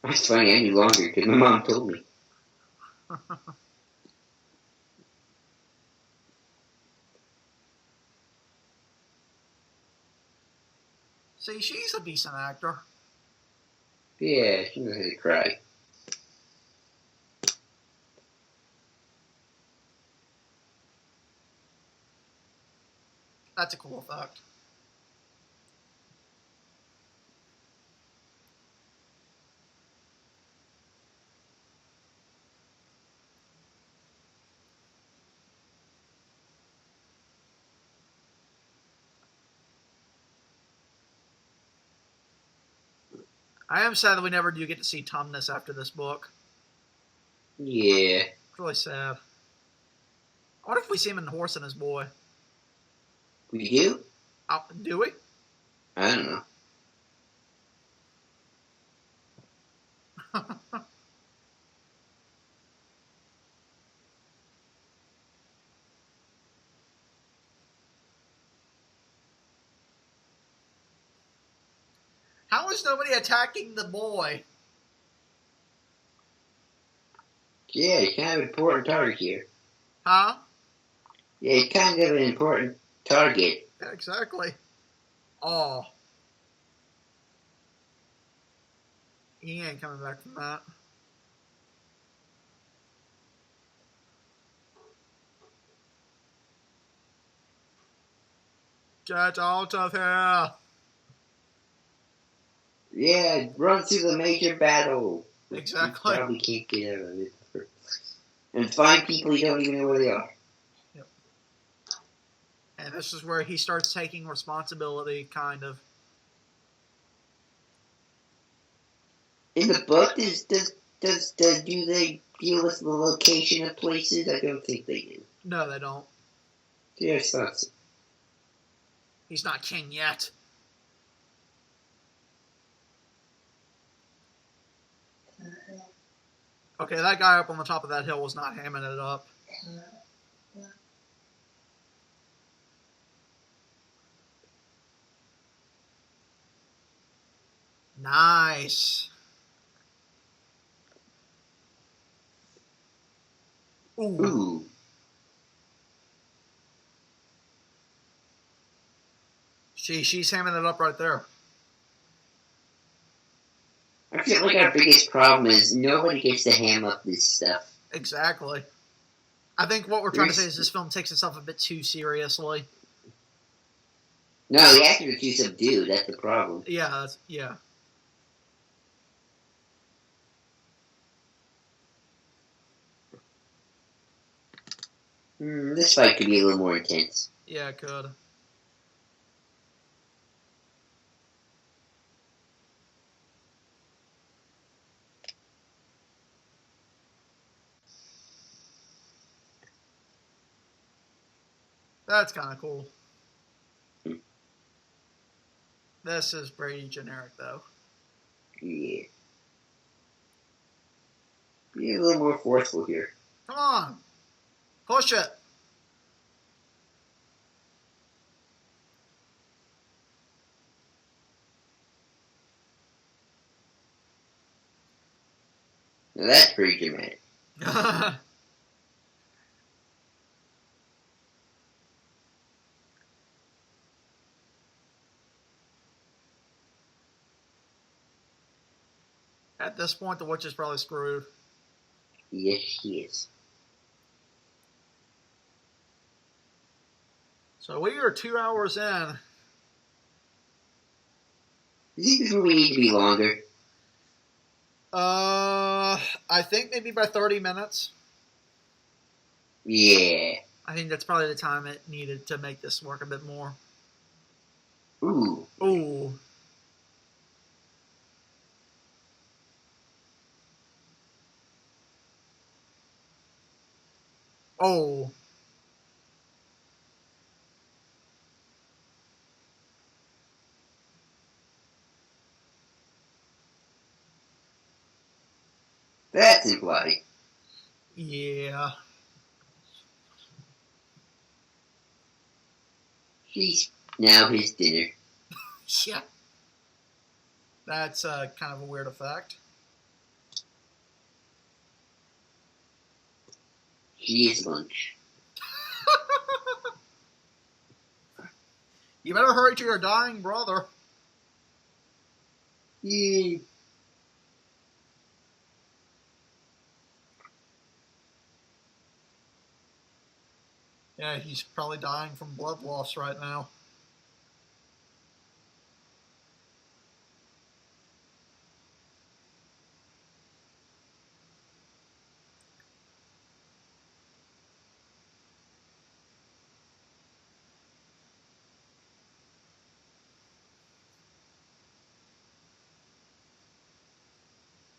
That's funny, I knew longer because my mom told me. See, she's a decent actor. Yeah, she knows how to cry. That's a cool effect. I am sad that we never do get to see Tumnus after this book. Yeah. It's really sad. What if we see him in Horse and His Boy? We do? Do we? I don't know. How is nobody attacking the boy? Yeah, he's kind of an important target here. Huh? Yeah, he's kind of an important target. Yeah, exactly. Oh. He ain't coming back from that. Get out of here! Yeah, run through the major battle. Exactly. You probably can't get out of it. And find people you don't even know where they are. Yep. And this is where he starts taking responsibility, kind of. In the book, do they deal with the location of places? I don't think they do. No, they don't. Yes, that's. He's not king yet. Okay, that guy up on the top of that hill was not hamming it up. Nice. Ooh. She's hamming it up right there. I feel like our biggest problem is nobody gets to ham up this stuff. Exactly. I think what we're trying to say is this film takes itself a bit too seriously. No, the actors are too subdued. That's the problem. Yeah. This fight could be a little more intense. Yeah, it could. That's kind of cool. This is pretty generic, though. Yeah. Be a little more forceful here. Come on. Push it. Now that's pretty dramatic. At this point, the witch is probably screwed. Yes, she is. So we are 2 hours in. Do you think this movie needs to be longer? I think maybe by 30 minutes. Yeah. I think that's probably the time it needed to make this work a bit more. Ooh. Ooh. Oh. That's implied. Yeah. She's now his dinner. Yeah. That's kind of a weird effect. She is lunch. You better hurry to your dying brother. Yeah. Yeah, he's probably dying from blood loss right now.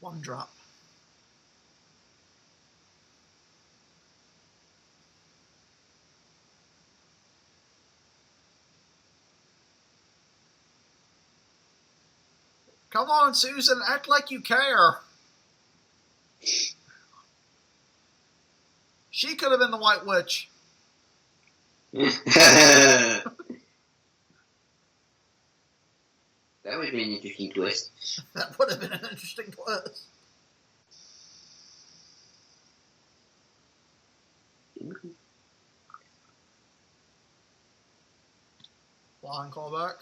One drop. Come on, Susan, act like you care. She could have been the White Witch. That would have been an interesting twist. That would have been an interesting twist. Line callback.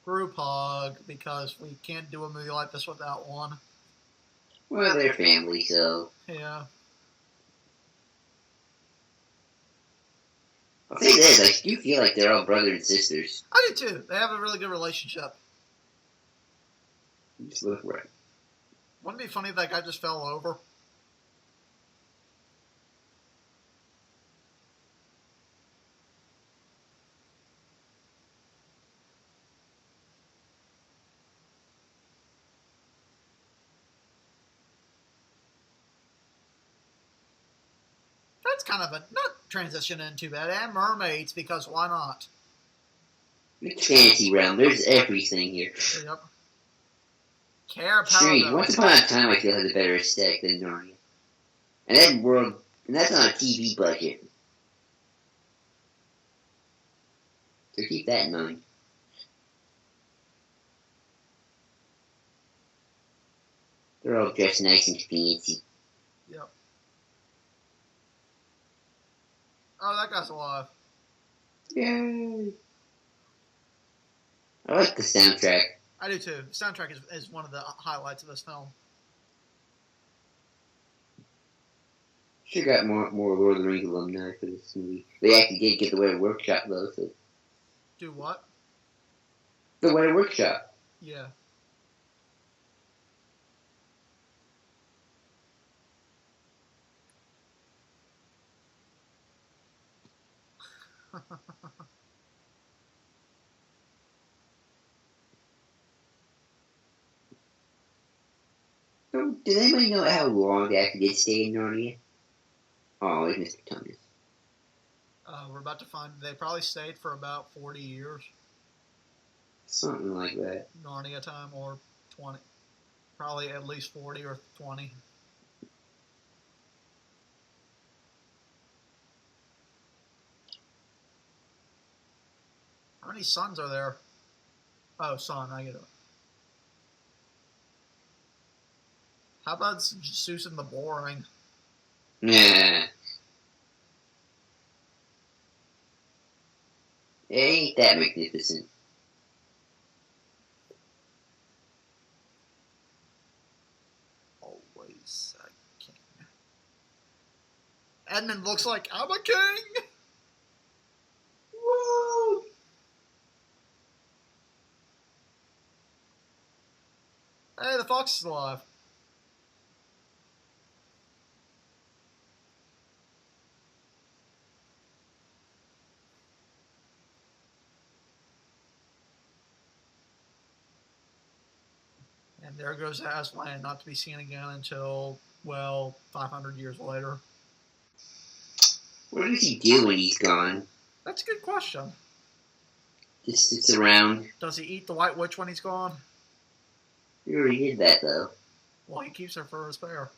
Group hug, because we can't do a movie like this without one. Well, they're family, so. Yeah. I'll say this, I do feel like they're all brother and sisters. I do too. They have a really good relationship. You just look right. Wouldn't it be funny if that guy just fell over? that's kind of a not transition into bad. And mermaids, because why not? It's fantasy realm. There's everything here. Yep. Care Strange. Once upon a time, I feel had a better aesthetic than Narnia, and that's on a TV budget. So keep that in mind. They're all dressed nice and fancy. Yep. Oh, that guy's alive. Yay! I like the soundtrack. I do too. The soundtrack is one of the highlights of this film. Should got more Lord of the Rings alumni for this movie. They actually did get the Weather Workshop though. So. Do what? The Weather Workshop. Yeah. So, did anybody know how long they actually did stay in Narnia? Oh, it's Mr. Thomas. We're about to find they probably stayed for about 40 years. Something like that. Narnia time, or 20. Probably at least 40 or 20. How many suns are there? Oh, sun, I get it. How about Susan the Boring? Nah. It ain't that magnificent. Always a king. Edmund looks like I'm a king! Woo! Hey, the fox is alive. And there goes Aslan, not to be seen again until, well, 500 years later. What does he do when he's gone? That's a good question. Just sits around. Does he eat the White Witch when he's gone? We already did that, though. Well, he keeps her for his spare.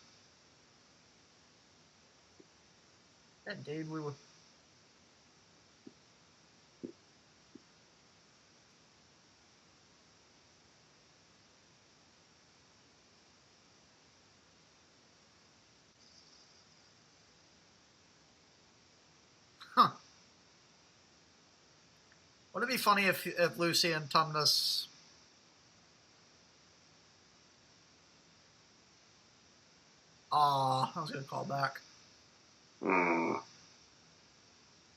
Indeed, we would. Huh. Wouldn't it be funny if Lucy and Tumnus... Aw, I was going to call back. Aww.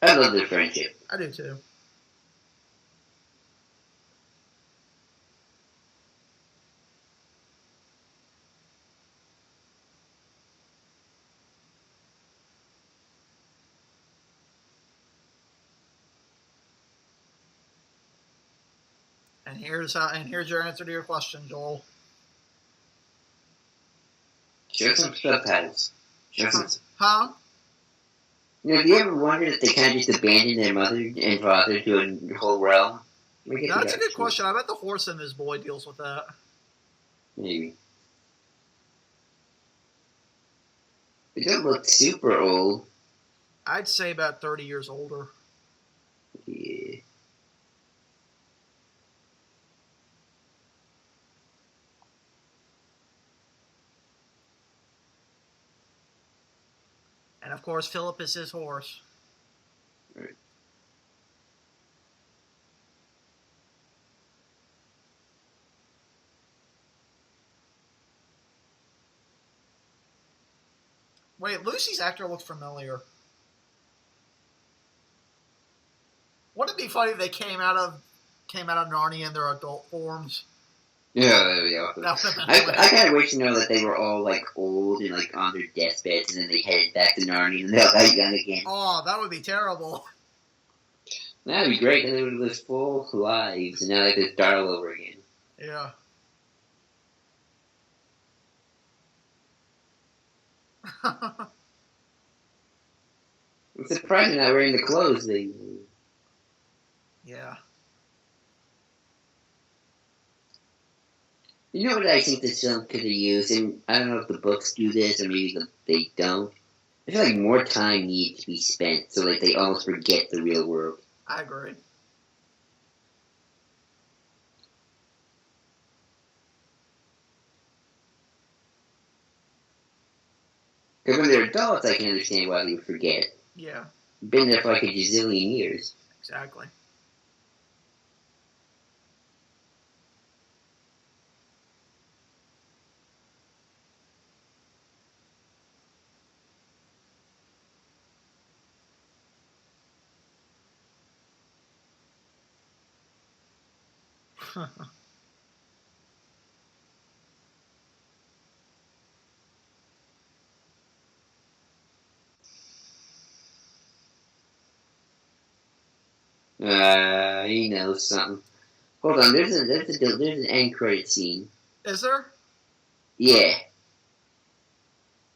I love their friendship. I do too. And here's your answer to your question, Joel. Show some subtitles. Show some. Huh? You know, have you ever wondered if they kind of just abandoned their mother and father to a whole realm? That's a good question. I bet the horse and his boy deals with that. Maybe. They don't look super old. I'd say about 30 years older. Yeah. And of course, Philip is his horse. Right. Wait, Lucy's actor looks familiar. Wouldn't it be funny if they came out of Narnia in their adult forms? Yeah, that would be awesome. I kind of wish to know that they were all like old and like on their deathbeds, and then they headed back to Narnia and they're like young again. Oh, that would be terrible. That'd be great. They would live full lives, and now they could start all over again. Yeah. I'm surprised they're not wearing the clothes they. Yeah. You know what I think this film could have used, and I don't know if the books do this or maybe they don't. I feel like more time needs to be spent so that they almost forget the real world. I agree. Because when they're adults, I can understand why they would forget. Yeah. Been there for like a gazillion years. Exactly. He knows something. Hold on, there's an end credit scene. Is there? Yeah.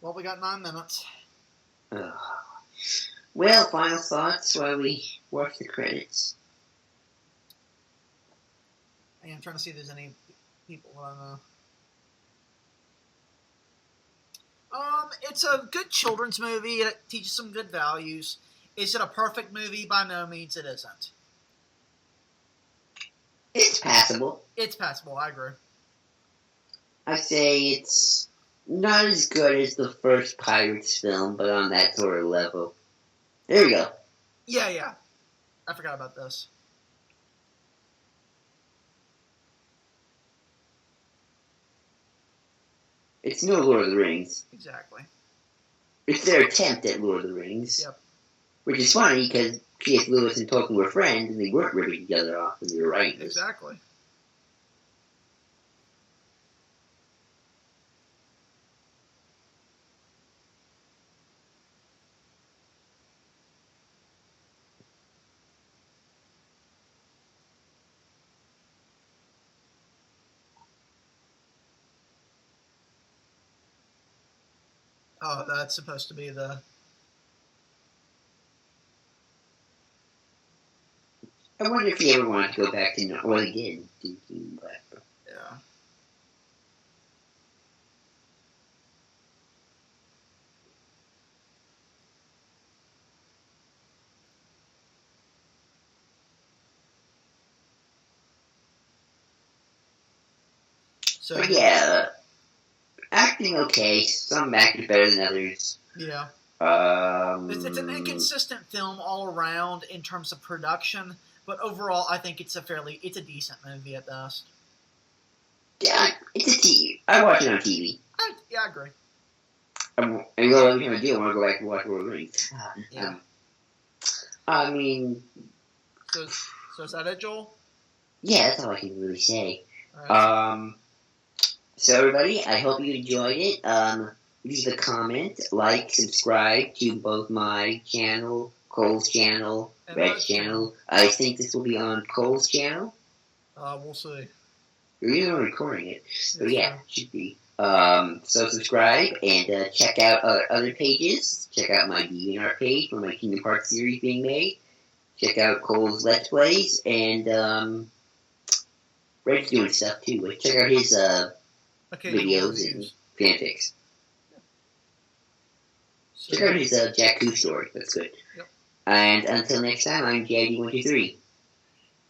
Well, we got 9 minutes. Well, final thoughts while we watch the credits. I'm trying to see if there's any people that I know. It's a good children's movie. It teaches some good values. Is it a perfect movie? By no means it isn't. It's passable. It's passable, I agree. I say it's not as good as the first Pirates film, but on that sort of level. There you go. Yeah. I forgot about this. It's no Lord of the Rings. Exactly. It's their attempt at Lord of the Rings. Yep. Which is funny, because C.S. Lewis and Tolkien were friends, and they weren't ripping each other off when they were writing this. Exactly. Oh, that's supposed to be the... I wonder if he ever wanted to go back to Narnia. Well, he did. Yeah. So, but yeah, acting okay. Some actors better than others. Yeah. It's an inconsistent film all around in terms of production, but overall, I think it's a decent movie at best. Yeah, it's a TV. I watch it on TV. I agree. And every time I do, I want to go back and watch Lord of the Rings. Yeah. I mean... So is that it, Joel? Yeah, that's all I can really say. Right. So everybody, I hope you enjoyed it. Leave a comment, like, subscribe to both my channel, Cole's channel, And Red's channel. I think this will be on Cole's channel. We'll see. We're not recording it, so Yes, yeah, sir. it should be. So subscribe and check out other pages. Check out my DeviantArt page for my Kingdom Hearts series being made. Check out Cole's Let's Plays, and Red's doing stuff too. But check out his videos and fanfics. So, Check out his Jakku story. That's good. Yep. And until next time, I'm JD123.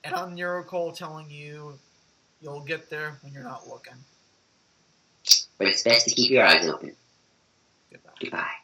And I'm Nero Cole telling you, you'll get there when you're not looking. But it's best to keep your eyes open. Goodbye. Goodbye.